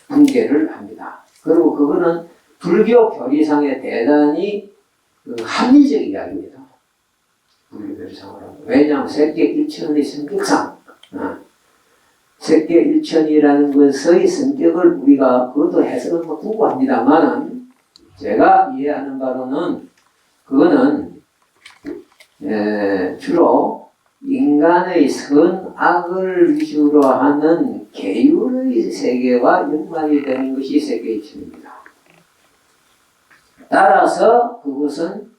분계를 합니다. 그리고 그거는 불교 교리상에 대단히 합리적 이야기입니다. 불교 교리상으로. 왜냐하면 세계 일천의 성격상, 세계 일천이라는 것의 성격을 우리가 그것도 해석을 뭐 두고 합니다만은, 제가 이해하는 바로는 그거는 주로 인간의 선악을 위주로 하는 계율의 세계와 연관이 되는 것이 세계 일천입니다. 따라서 그것은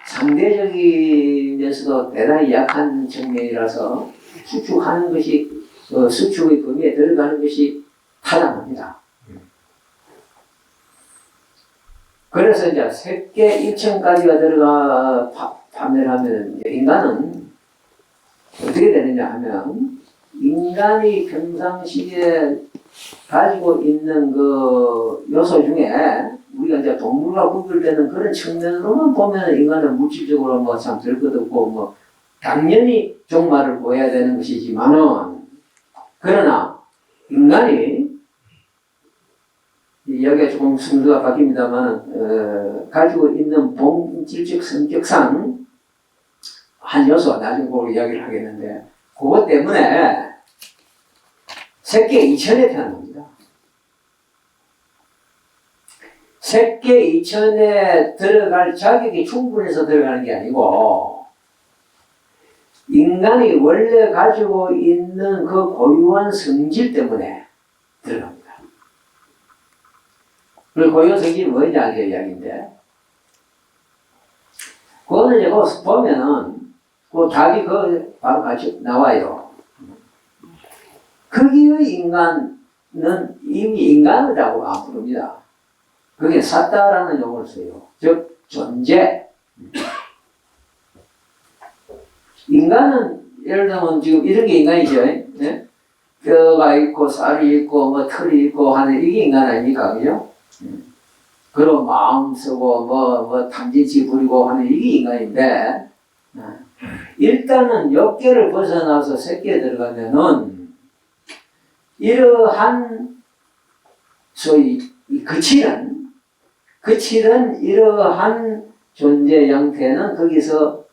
상대적이면서도 대단히 약한 측면이라서 수축하는 것이, 수축의 범위에 들어가는 것이 타당합니다. 그래서 이제 세계 1천까지가 들어가 판매를 하면, 인간은 어떻게 되느냐 하면, 인간이 평상시에 가지고 있는 그 요소 중에 우리가 이제 동물과 구별되는 그런 측면으로만 보면 인간은 물질적으로 뭐 참 될 것 없고, 뭐 당연히 종말을 보여야 되는 것이지만은, 그러나 인간이, 여기가 조금 순서가 바뀝니다만, 가지고 있는 본질적 성격상 한 요소, 나중에 그걸 이야기를 하겠는데, 그것 때문에 세계 2천에 태어난 겁니다. 세계 2천에 들어갈 자격이 충분해서 들어가는 게 아니고, 인간이 원래 가지고 있는 그 고유한 성질 때문에 들어갑니다. 그 고유한 성질이 뭐냐, 그 이야기인데, 그거는 이제 거기서 보면은, 그 답이 그 바로 같이 나와요. 거기의 인간은 이미 인간이라고 안 부릅니다. 그게 사다라는 용어를 써요. 즉 존재. 인간은 예를 들면 지금 이런 게 인간이죠. 네? 뼈가 있고 살이 있고 뭐 털이 있고 하는 이게 인간 아닙니까, 그죠? 그리고 마음 쓰고 뭐 탐진치 부리고 하는 이게 인간인데, 일단은 역계를 벗어나서 새끼에 들어가면은 이러한 소위 그칠은 이러한 존재 형태는 거기서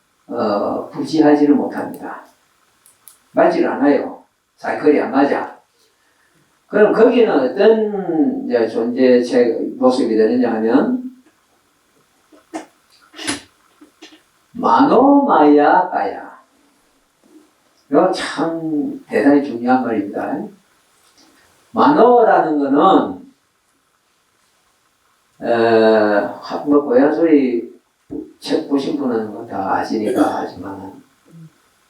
부지하지를 못합니다. 맞지를 않아요. 사이클이 안 맞아. 그럼 거기는 어떤 이제 존재체 모습이 되느냐 하면 마노마야 가야. 이거 참 대단히 중요한 말입니다. 마노라는 거는 뭐 고향소리 책 보신 분은 뭐 다 아시니까 하지만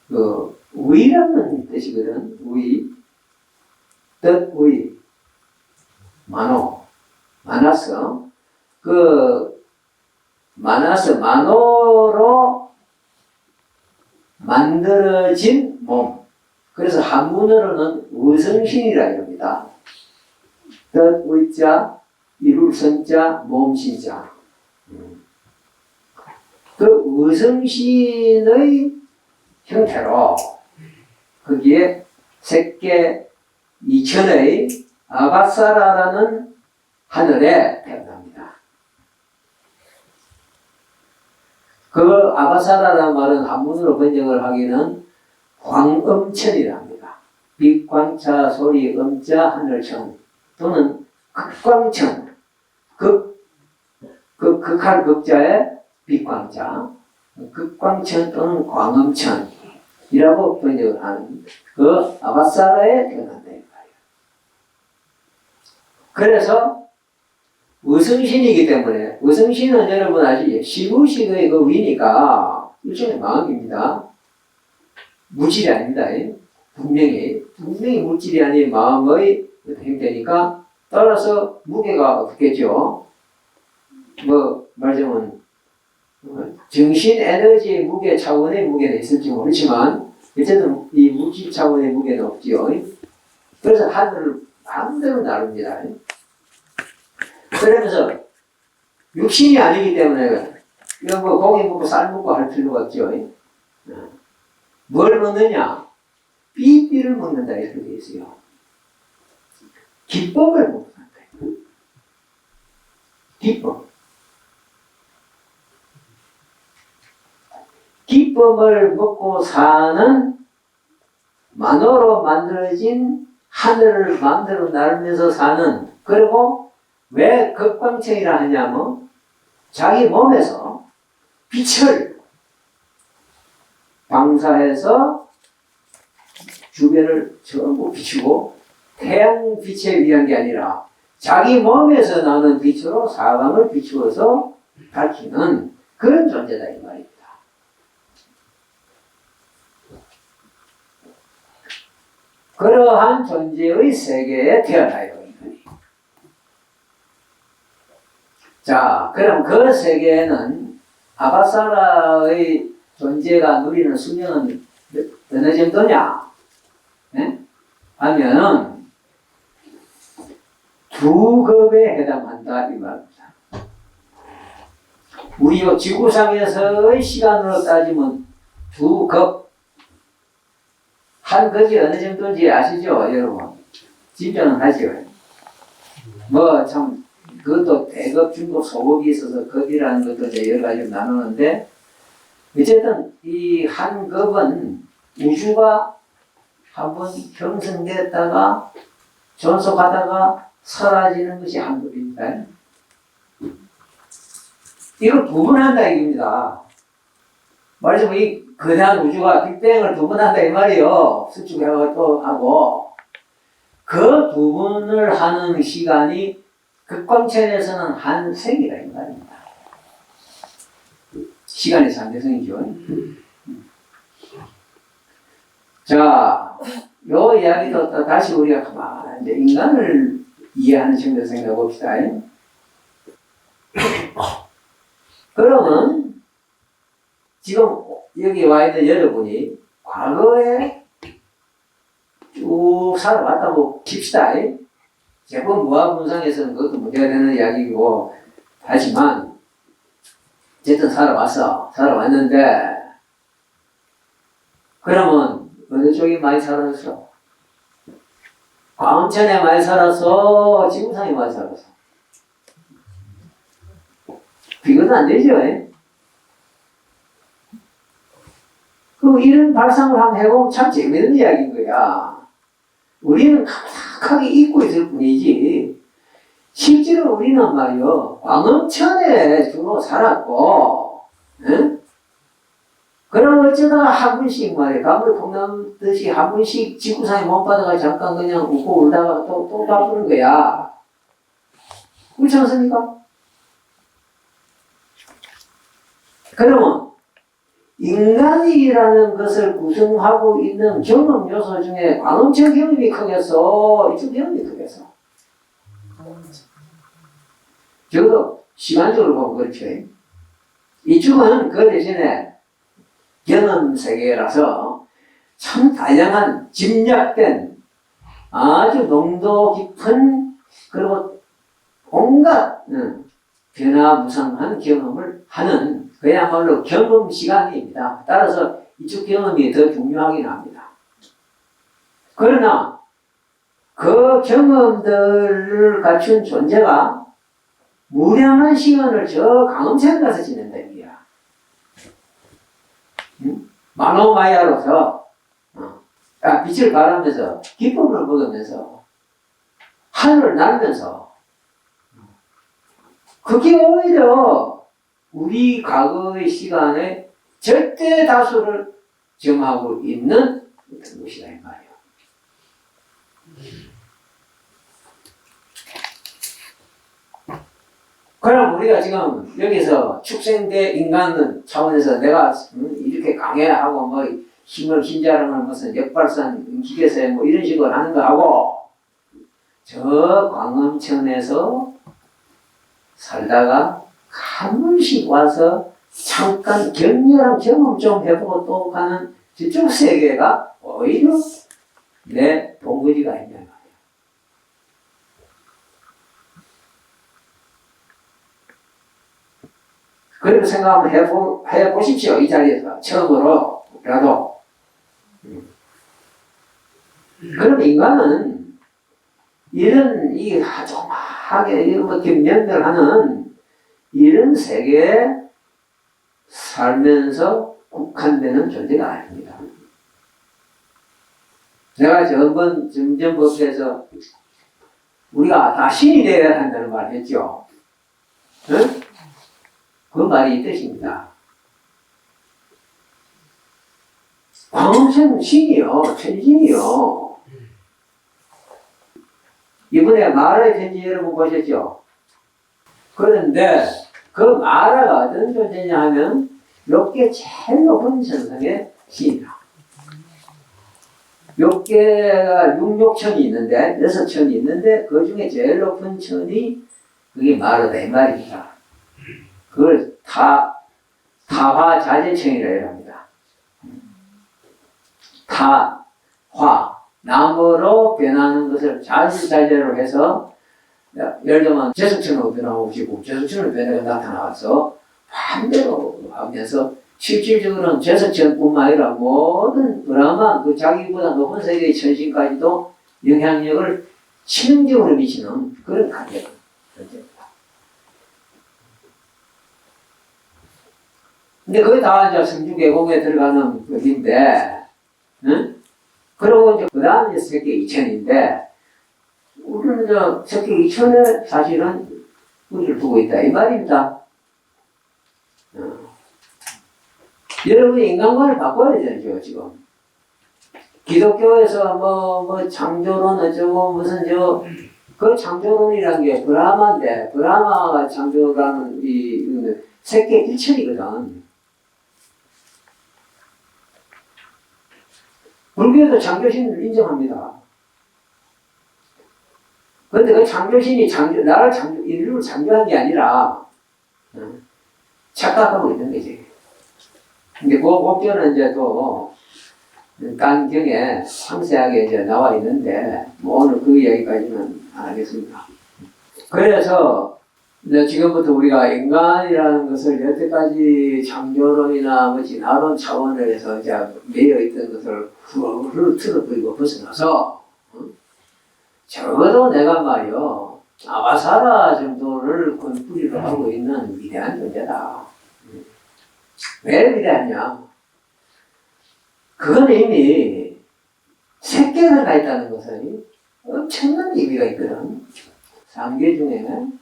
그 위라는 뜻이거든. 위, 뜻위, 마노, 마나스. 그 마나스 마노로 만들어진 몸. 그래서 한문으로는 의성신이라 이럽니다. 뜻 의자, 이룰 선자, 몸신자. 그 의성신의 형태로 거기에 색계 이천의 아바사라라는 하늘에 태어납니다. 그 아바사라라는 말은 한문으로 번역을 하기는 광음천이라 합니다. 빛광차 소리 음자 하늘천 또는 극광천 극할 극자에 빛광자 극광천 또는 광음천이라고 번역을 하는 그 아바사라에 태어난다. 그래서 의성신이기 때문에 의성신은 여러분 아시죠? 시부식의 그 위니까 일종의 마음입니다. 물질이 아닙니다. 분명히 물질이 아닌 마음의 형태니까 따라서 무게가 없겠죠. 뭐 말하자면 정신 에너지의 무게 차원의 무게는 있을지 모르지만 어쨌든 이 물질 차원의 무게는 없지요. 그래서 하늘을 마음대로 나눕니다. 그러면서 육신이 아니기 때문에 이거 뭐 고기 먹고 쌀 먹고 할 필요가 없죠. 뭘 먹느냐? 삐삐를 먹는다 이렇게 되어 있어요. 기법을 먹는다. 기법. 기법을 먹고 사는 만으로 만들어진 하늘을 마음대로 날면서 사는, 그리고 왜 극광천이라 하냐면 자기 몸에서 빛을 방사해서 주변을 전부 비추고 태양 빛에 의한 게 아니라 자기 몸에서 나는 빛으로 사방을 비추어서 밝히는 그런 존재다 이 말입니다. 그러한 존재의 세계에 태어나요. 자, 그럼 그 세계에는 아바사라의 존재가 누리는 수명은 어느 정도냐? 네? 하면은 두 급에 해당한다 이 말입니다. 우리 지구상에서의 시간으로 따지면 두 급. 한 급이 어느 정도인지 아시죠, 여러분? 짐작은 하죠. 뭐 참 그것도 대급, 중급, 소급이 있어서 급이라는 것도 이제 여러 가지로 나누는데, 어쨌든 이 한 급은 우주가 한번 형성됐다가 존속하다가 사라지는 것이 한 급입니다. 이걸 구분한다 이겁니다. 말하자면 이 거대한 우주가 빅뱅을 구분한다 이 말이요. 수축하고 또 하고, 그 구분을 하는 시간이 극광천에서는 한 생이다 이 말입니다. 시간의 상대성이죠. 자, 요 이야기도 다시 우리가 가만히 이제 인간을 이해하는 측면에서 생각해 봅시다. 그러면 지금 여기 와 있는 여러분이 과거에 쭉 살아왔다고 칩시다. 제법 무한문상에서는 그것도 문제가 되는 이야기이고, 하지만 어쨌든 살아왔는데, 그러면 어느 쪽이 많이 살았어? 광천에 많이 살았어? 지구상에 많이 살았어? 비교는 안 되죠. 그 이런 발상을 한번 해보면 참 재밌는 이야기인 거야. 우리는 가득하게 잊고 있을 뿐이지, 실제로 우리는 말이요, 광음천에 주로 살았고, 응? 그럼 어쩌다가 한 번씩 말이야, 가물에 콩나듯이 한 번씩 지구상에 못 받아가 잠깐 그냥 웃고 울다가 또 가보는 거야. 그렇지 않습니까? 그러면 인간이라는 것을 구성하고 있는 경험 요소 중에 광음천 경험이 크겠어? 이쪽 경험이 크겠어? 적어도 시간적으로 보면 그렇죠. 이쪽은 그 대신에 경험 세계라서 참 다양한 집약된 아주 농도 깊은 그리고 온갖 변화무쌍한 경험을 하는 그야말로 경험 시간입니다. 따라서 이쪽 경험이 더 중요하긴 합니다. 그러나 그 경험들을 갖춘 존재가 무량한 시간을 저 강음천에 가서 지낸다 이거야. 마노마야로서 빛을 발하면서 기쁨을 먹으면서 하늘을 날면서 그게 오히려 우리 과거의 시간의 절대 다수를 점하고 있는 것이다 이 말이에요. 그럼 우리가 지금 여기서 축생대 인간 차원에서 내가 이렇게 강해하고 뭐 힘을 자랑을 무슨 역발산 기계세 뭐 이런 식으로 하는 거하고 저 광음천에서 살다가 가끔씩 와서 잠깐 격렬한 경험 좀 해보고 또 가는 저쪽 세계가 오히려 내 본거지가 있냐 말이야. 그렇게 생각 한번 해보십시오. 이 자리에서 처음으로라도. 그럼 인간은 이런 이 조그맣게 이렇게 면밀하는 이런 세계에 살면서 국한되는 존재가 아닙니다. 내가 점전법에서 우리가 다 신이 되어야 한다는 말 했죠. 응? 그 말이 이 뜻입니다. 광음천 신이요, 천신이요. 이번에 마라의 편지 여러분 보셨죠? 그런데 그 마라가 어떤 존재냐 하면 욕계 제일 높은 천상의 신이다. 욕계가 6천이 있는데 6천이 있는데 그 중에 제일 높은 천이 그게 마라다 이 말입니다. 그걸 타화자재천이라고 합니다. 타화 나무로 변하는 것을 자재로 해서 예를 들면 제석천으로 변화오시고 제석천으로 변화가 나타나서 반대로 하면서 실질적으로는 제석천뿐만 아니라 모든 브라만 그 자기보다 높은 세계의 천신까지도 영향력을 치명적으로 미치는 그런 가격 존재입니다. 근데 그게 다 이제 성주계곡에 들어가는 것인데, 응? 그리고 이제 그 다음에 석계 2천인데, 우리는 저 석계 2천에 사실은 우리를 두고 있다. 이 말입니다. 여러분이 인간관을 바꿔야 되죠, 지금. 기독교에서 뭐 창조론 어쩌고 무슨 그 창조론이라는 게 브라마인데, 브라마가 창조라는 이 석계 1천이거든. 불교도 창조신을 인정합니다. 그런데 그 창조신이 인류를 창조한 게 아니라, 착각하고 있는 거지. 근데 그 목표는 이제 또, 딴 경에 상세하게 이제 나와 있는데, 뭐 오늘 그 이야기까지는 안 하겠습니다. 그래서, 이제 지금부터 우리가 인간이라는 것을 여태까지 창조론이나 뭐 진화론 차원에서 이제 매여 있던 것을 틀어버리고 벗어나서, 적어도 내가 말이요, 아바사라 정도를 권뿌리로 하고 있는 위대한 존재다. 왜 위대하냐? 그건 이미 색계를 가 있다는 것은 엄청난 의미가 있거든. 상계 중에는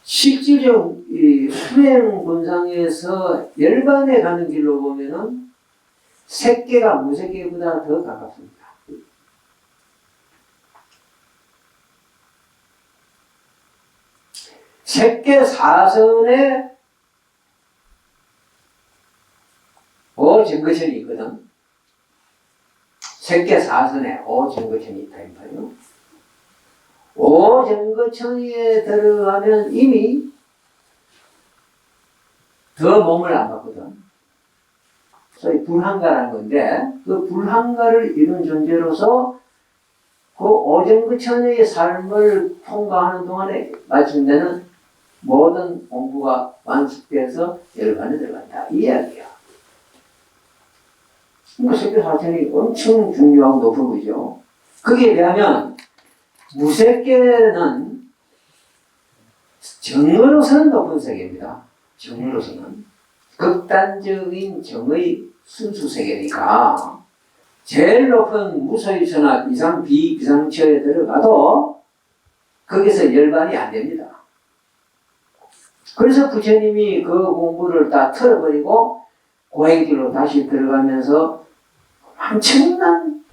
실질적 이 후행 본상에서 열반에 가는 길로 보면은 색계가 무색계보다 더 가깝습니다. 색계 사선에 오증거천이 있거든. 색계 사선에 오증거천이 있다 이 말이요. 오증거천에 들어가면 이미 더 몸을 안 받거든. 소위 불한가라는 건데 그 불한가를 이룬 존재로서 그 오정부천의 삶을 통과하는 동안에 마침내는 모든 공부가 완숙돼서 열반에 들어간다. 이 이야기야. 그러니까 석교 사천이 엄청 중요하고 높은 거죠. 거기에 비하면 무색계는 정으로서는 높은 세계입니다. 정으로서는. 극단적인 정의 순수 세계니까 제일 높은 무소유천하 비상 비비상처에 들어가도 거기서 열반이 안 됩니다. 그래서 부처님이 그 공부를 다 틀어버리고 고행길로 다시 들어가면서 엄청난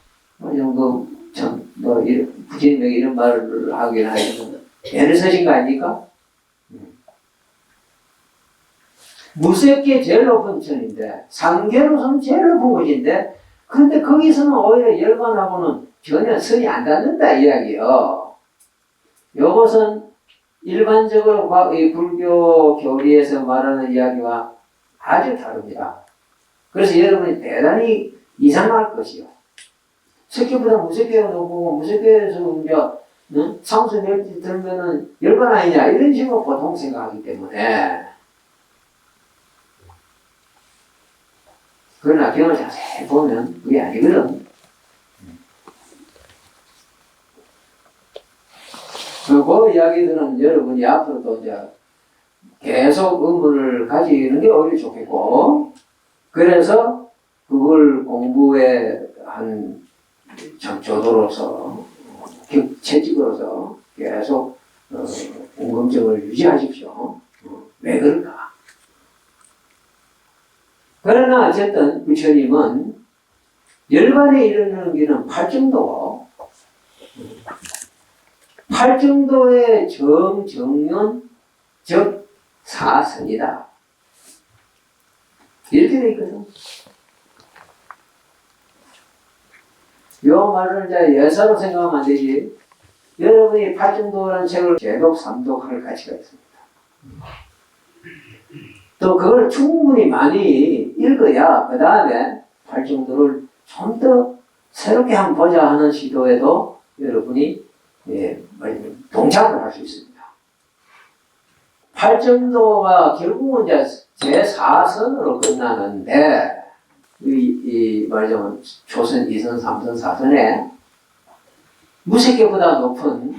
부처님에게 이런 말을 하긴 하지만 애를 쓰신 거 아닙니까? 무색계 제일 높은 천인데 상계로서는 제일 높은 곳인데 그런데 거기서는 오히려 열반하고는 전혀 선이 안 닿는다 이야기요. 이것은 일반적으로 이 불교 교리에서 말하는 이야기와 아주 다릅니다. 그래서 여러분이 대단히 이상할 것이요. 석계보다 무색계가 높고 무색계에서 이제 상수 멸지 들면은 열반 아니냐 이런 식으로 보통 생각하기 때문에 그러나 경을 자세히 보면 그게 아니거든. 그 이야기들은 여러분이 앞으로도 이제 계속 의문을 가지는 게 오히려 좋겠고, 그래서 그걸 공부의 한 조도로서, 채찍으로서 계속 궁금증을 유지하십시오. 왜 그럴까? 그러나 어쨌든 부처님은 열반에 이르는 길은 팔정도, 팔정도의 정정연, 즉 사선이다. 이렇게 돼 있거든. 요 말을 이제 예사로 생각하면 안 되지. 여러분이 팔정도라는 책을 제독, 삼독할 가치가 있습니다. 또 그걸 충분히 많이 읽어야 그 다음에 팔정도를 좀 더 새롭게 한번 보자 하는 시도에도 여러분이 동참을 할 수 있습니다. 팔정도가 결국은 이제 제4선으로 끝나는데 말하자면 초선, 2선, 3선, 4선에 무색계보다 높은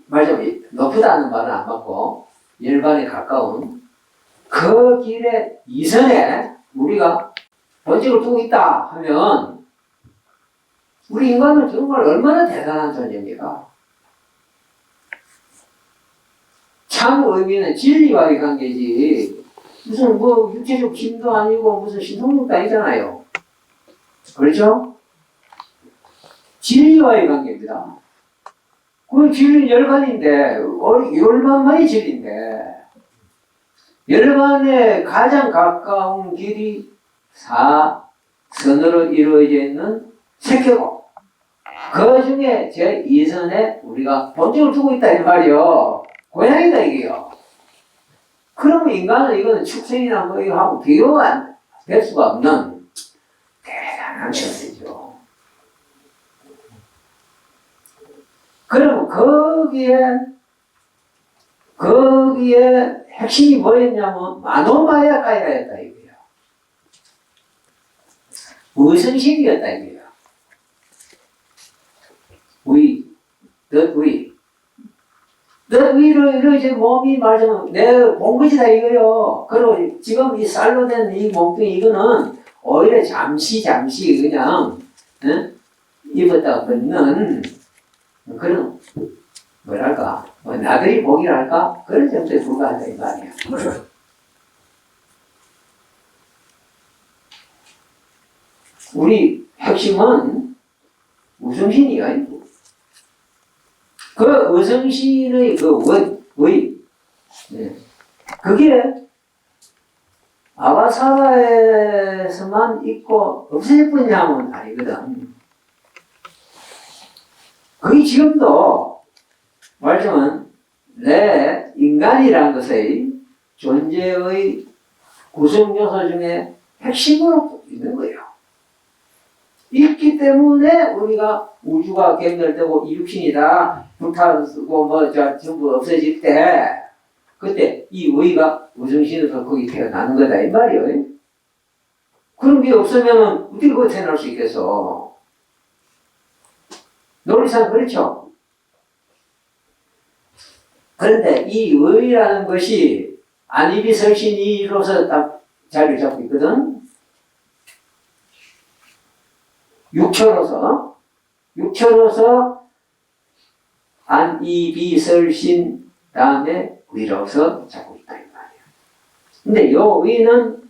말하자면 높다는 말은 안 맞고 열반에 가까운 그 길에 2선에 우리가 본직을 두고 있다 하면 우리 인간은 정말 얼마나 대단한 존재입니까? 참 의미는 진리와의 관계지 무슨 육체적 힘도 아니고 무슨 신통력도 아니잖아요. 그렇죠? 진리와의 관계입니다. 그 진리 열반인데 열반만이 진리인데 열반에 가장 가까운 길이 4선으로 이루어져 있는 색계고 그 중에 제2선에 우리가 본직을 두고 있다 이 말이요. 고향이다 이게요. 그러면 인간은 이거는 축생이나 뭐 이거 하고 비교가 될 수가 없는 대단한 존재죠. 그러면 거기에 핵심이 뭐였냐면 마노마야가야였다 이거예요. 무성심이었다 이거예요. 너위로 이제 몸이 말하자면 내 본것이다 이거요. 그리고 지금 이 쌀로 된 이 몸뚱이 이거는 오히려 잠시 그냥 입었다가 벗는 그런 뭐랄까 나들이 복이랄까 그런 정도에 불과하다 이 말이야. 우리 핵심은 우성신이야. 그 의성신의 그게 아바사라에서만 있고 없을 뿐이냐면 아니거든. 그게 지금도 말하자면 내 인간이라는 것의 존재의 구성 요소 중에 핵심으로 때문에 우리가 우주가 경멸되고 이 육신이 다 불타고 뭐 전부 없어질 때 그때 이 의가 우정신에서 거기 태어나는 거다 이 말이에요. 그런 게 없으면은 어떻게 거기 태어날 수 있겠어? 논리상 그렇죠. 그런데 이 의라는 것이 안이비설신이로서 딱 자리를 잡고 있거든. 육처로서 안이비설신 다음에 의로서 잡고 있다 이 말이야. 근데 요 의는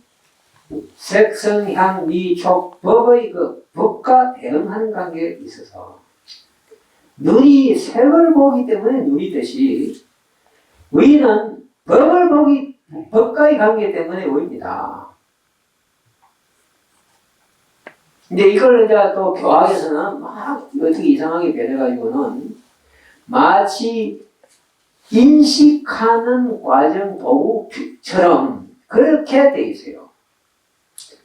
색성향 미촉 법의 그 법과 대응하는 관계에 있어서 눈이 색을 보기 때문에 눈이듯이 의는 법과의 관계 때문에 의입니다. 근데 이걸 이제 또 교학에서는 막 어떻게 이상하게 변해가지고는 마치 인식하는 과정 도구처럼 그렇게 돼 있어요.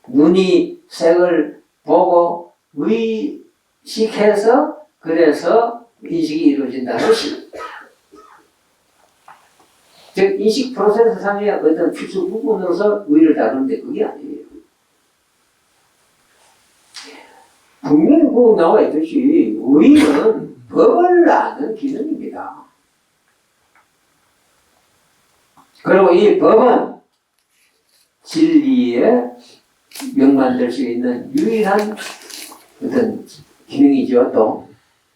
눈이 색을 보고 의식해서 그래서 인식이 이루어진다는 것이. 즉 인식 프로세스 상의 어떤 필수 부분으로서 의를 다루는데 그게 아니에요. 분명히 꼭 나와 있듯이 의는 법을 아는 기능입니다. 그리고 이 법은 진리의 명만될 수 있는 유일한 어떤 기능이죠. 또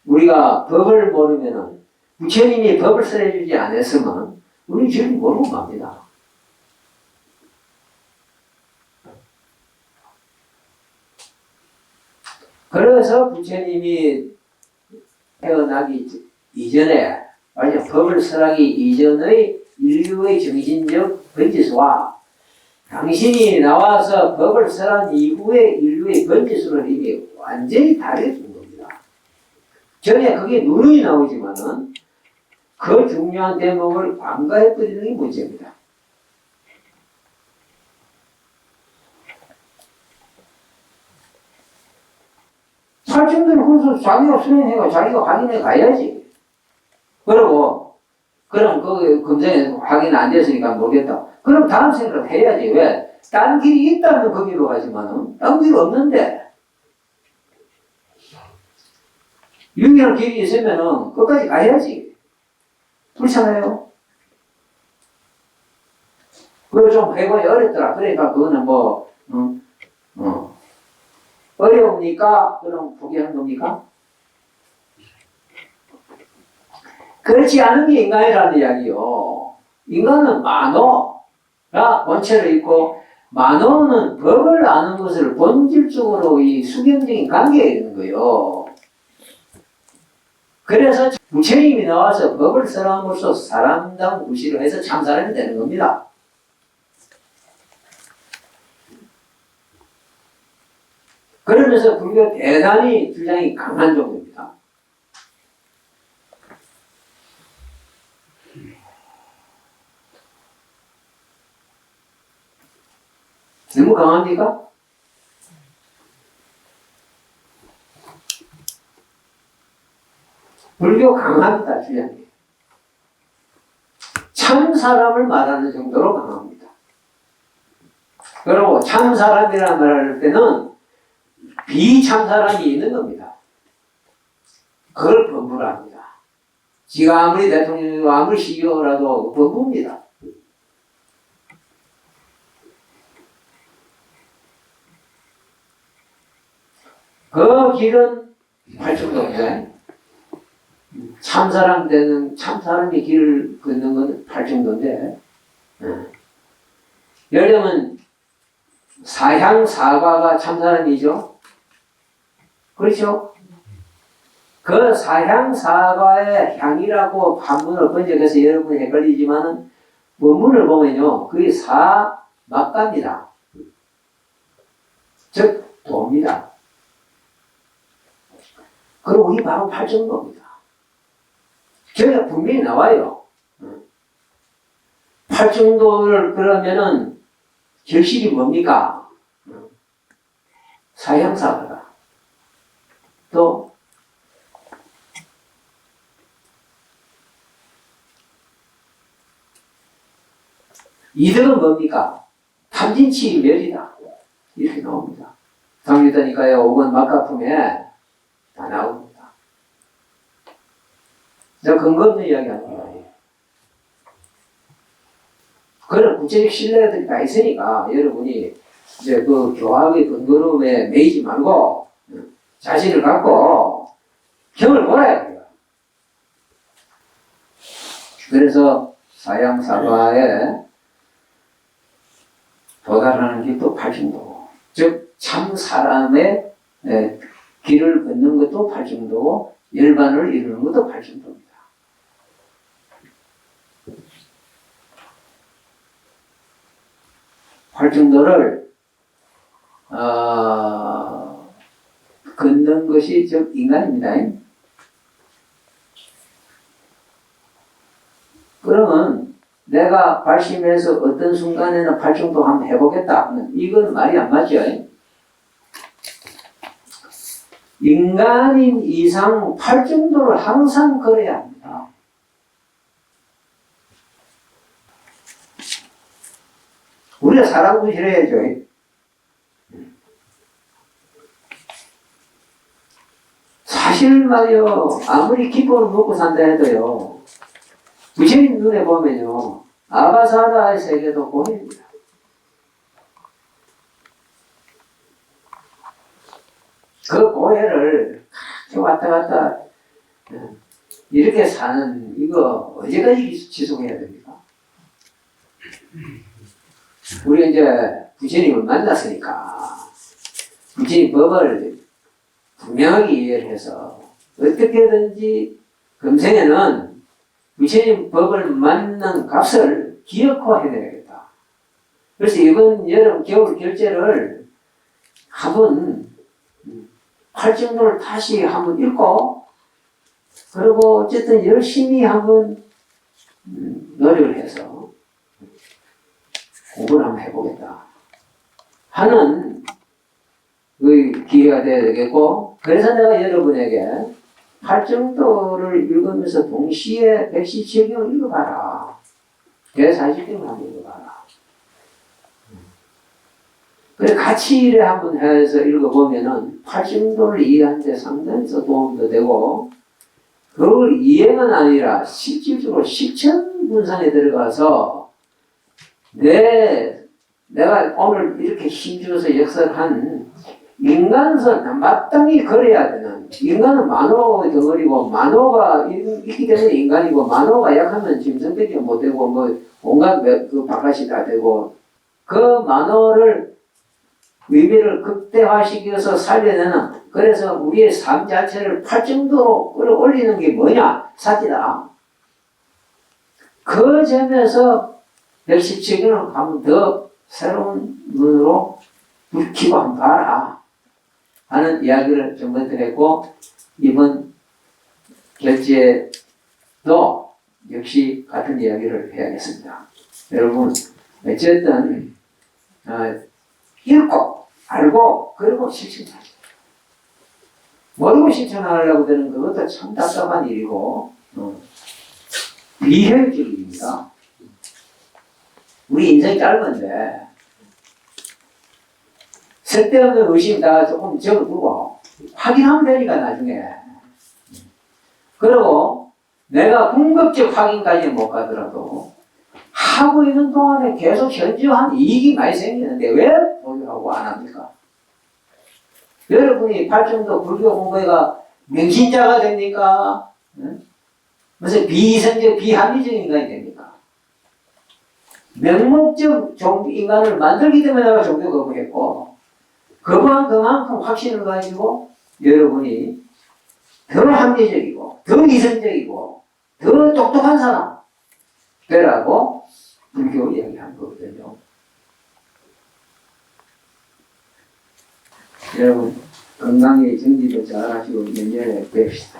우리가 법을 모르면은 부처님이 법을 써주지 않았으면 우리 진리 모르고 맙니다. 그래서 부처님이 태어나기 이전에, 아니 법을 설하기 이전의 인류의 정신적 번지수와 당신이 나와서 법을 설한 이후의 인류의 번지수는 이미 완전히 다르게 겁니다. 전에 그게 누누이 나오지만은 그 중요한 대목을 간과해버리는 게 문제입니다. 살충들은 그래서 자기가 수행해가 자기가 확인해 가야지. 그러고 그럼 그 검증에 확인 안 됐으니까 모르겠다. 그럼 다음 생각을 해야지. 왜? 딴 길이 있다면 거기로 가지만은 딴 길 없는데 유일한 길이 있으면은 끝까지 가야지. 그렇잖아요. 그거 좀 해보니 어렵더라. 그러니까 그거는 뭐 어려우니까 그럼 포기하는 겁니까? 그렇지 않은 게 인간이라는 이야기요. 인간은 만호가 본체로 있고 만호는 법을 아는 것을 본질적으로 이 수경적인 관계에 있는 거예요. 그래서 부처님이 나와서 법을 설함으로써 사람당 무시를 해서 참사람이 되는 겁니다. 그러면서 불교 대단히 주장이 강한 종교입니다. 너무 강합니까? 불교 강합니다, 주장이. 참 사람을 말하는 정도로 강합니다. 그리고 참 사람이라는 말을 할 때는 비참 사람이 있는 겁니다. 그걸 범부를 합니다. 지가 아무리 대통령이고 아무리 CEO라도 범부입니다. 그 길은 팔중도인데 참사람 되는 참사람이 길을 걷는 건 팔중도인데 예를 들면 사향사과가 참사람이죠. 그렇죠? 그 사향사과의 향이라고 한문을 번역해서 여러분이 헷갈리지만은 원문을 보면요, 그게 사막가입니다. 즉 도입니다. 그리고 이게 바로 팔정도입니다. 저희가 분명히 나와요. 팔정도를 그러면은 결실이 뭡니까? 사향사과다. 또 이득은 뭡니까? 탐진치 멸이다. 이렇게 나옵니다. 당리다니까요 5번 막가품에 다 나옵니다. 제가 근거 없는 이야기 아닙니다. 그런 구체적 신뢰들이 다 있으니까 여러분이 이제 그 교학의 근거로에 매이지 말고 자신을 갖고 경을 몰아야 돼요. 그래서 사양사과에 도달하는 길도 팔중도고, 즉 참 사람의 길을 걷는 것도 팔중도고 열반을 이루는 것도 팔중도입니다. 팔중도를 걷는 것이 즉 인간입니다. 그러면 내가 발심해서 어떤 순간에는 팔중도 한번 해보겠다. 이건 말이 안 맞죠. 인간인 이상 팔중도를 항상 걸어야 합니다. 우리가 사람 구실해야죠. 사실 말이요, 아무리 기본을 먹고 산다 해도요, 부처님 눈에 보면요, 아바사다의 세계도 보입니다. 그 고해를 왔다 갔다 이렇게 사는 이거 언제까지 지속해야 됩니까? 우리 이제 부처님을 만났으니까 부처님 법을 분명하게 이해를 해서 어떻게든지 금생에는 부처님 법을 만난 값을 기억해야 되겠다. 그래서 이번 여름 겨울 결제를 한번 팔중도를 다시 한번 읽고, 그리고 어쨌든 열심히 한번 노력을 해서 공부를 한번 해보겠다 하는 그 기회가 되어야 되겠고, 그래서 내가 여러분에게 팔중도를 읽으면서 동시에 백시칠경을 읽어봐라. 대사실경을 한번 읽어봐라. 그래 같이 이래 한번 해서 읽어보면은 팔중도를 이해하는데 상당히 도움도 되고, 그걸 이해만 아니라 실질적으로 실천 분산에 들어가서 내가 오늘 이렇게 힘주어서 역설한 인간선 마땅히 걸어야 되는, 인간은 만호의 덩어리고 만호가 있기 때문에 인간이고, 만호가 약하면 짐승밖에 못 되고 뭐 온갖 그 바깥이 다 되고, 그 만호를 위배를 극대화시켜서 살려내는, 그래서 우리의 삶 자체를 팔중도로 끌어올리는 게 뭐냐? 사지다. 그 점에서 117경을 한번 더 새로운 눈으로 붉히고 한번 봐라 하는 이야기를 전번 드렸고, 이번 결제도 역시 같은 이야기를 해야겠습니다. 여러분 어쨌든 읽고 알고 그리고 실천하죠. 모르고 실천하려고 되는 그것도 참 답답한 일이고 비효율적인 일입니다. 우리 인생이 짧은데 쓸데없는 의심 다 조금 적어두고 확인하면 되니까 나중에. 그리고 내가 궁극적 확인까지는 못 가더라도 하고 있는 동안에 계속 현저한 이익이 많이 생기는데 왜 보유하고 안 합니까? 여러분이 팔중도 불교 공부가 명신자가 됩니까? 무슨 비이성적 비합리적 인간이 됩니까? 명목적 인간을 만들기 때문에 내가 종교 거부했고, 거부한 그만큼 확신을 가지고 여러분이 더 합리적이고 더 이성적이고 더 똑똑한 사람 되라고 불교 이야기한 거거든요. 여러분 건강히 정지도 잘 하시고 연년에 뵙시다.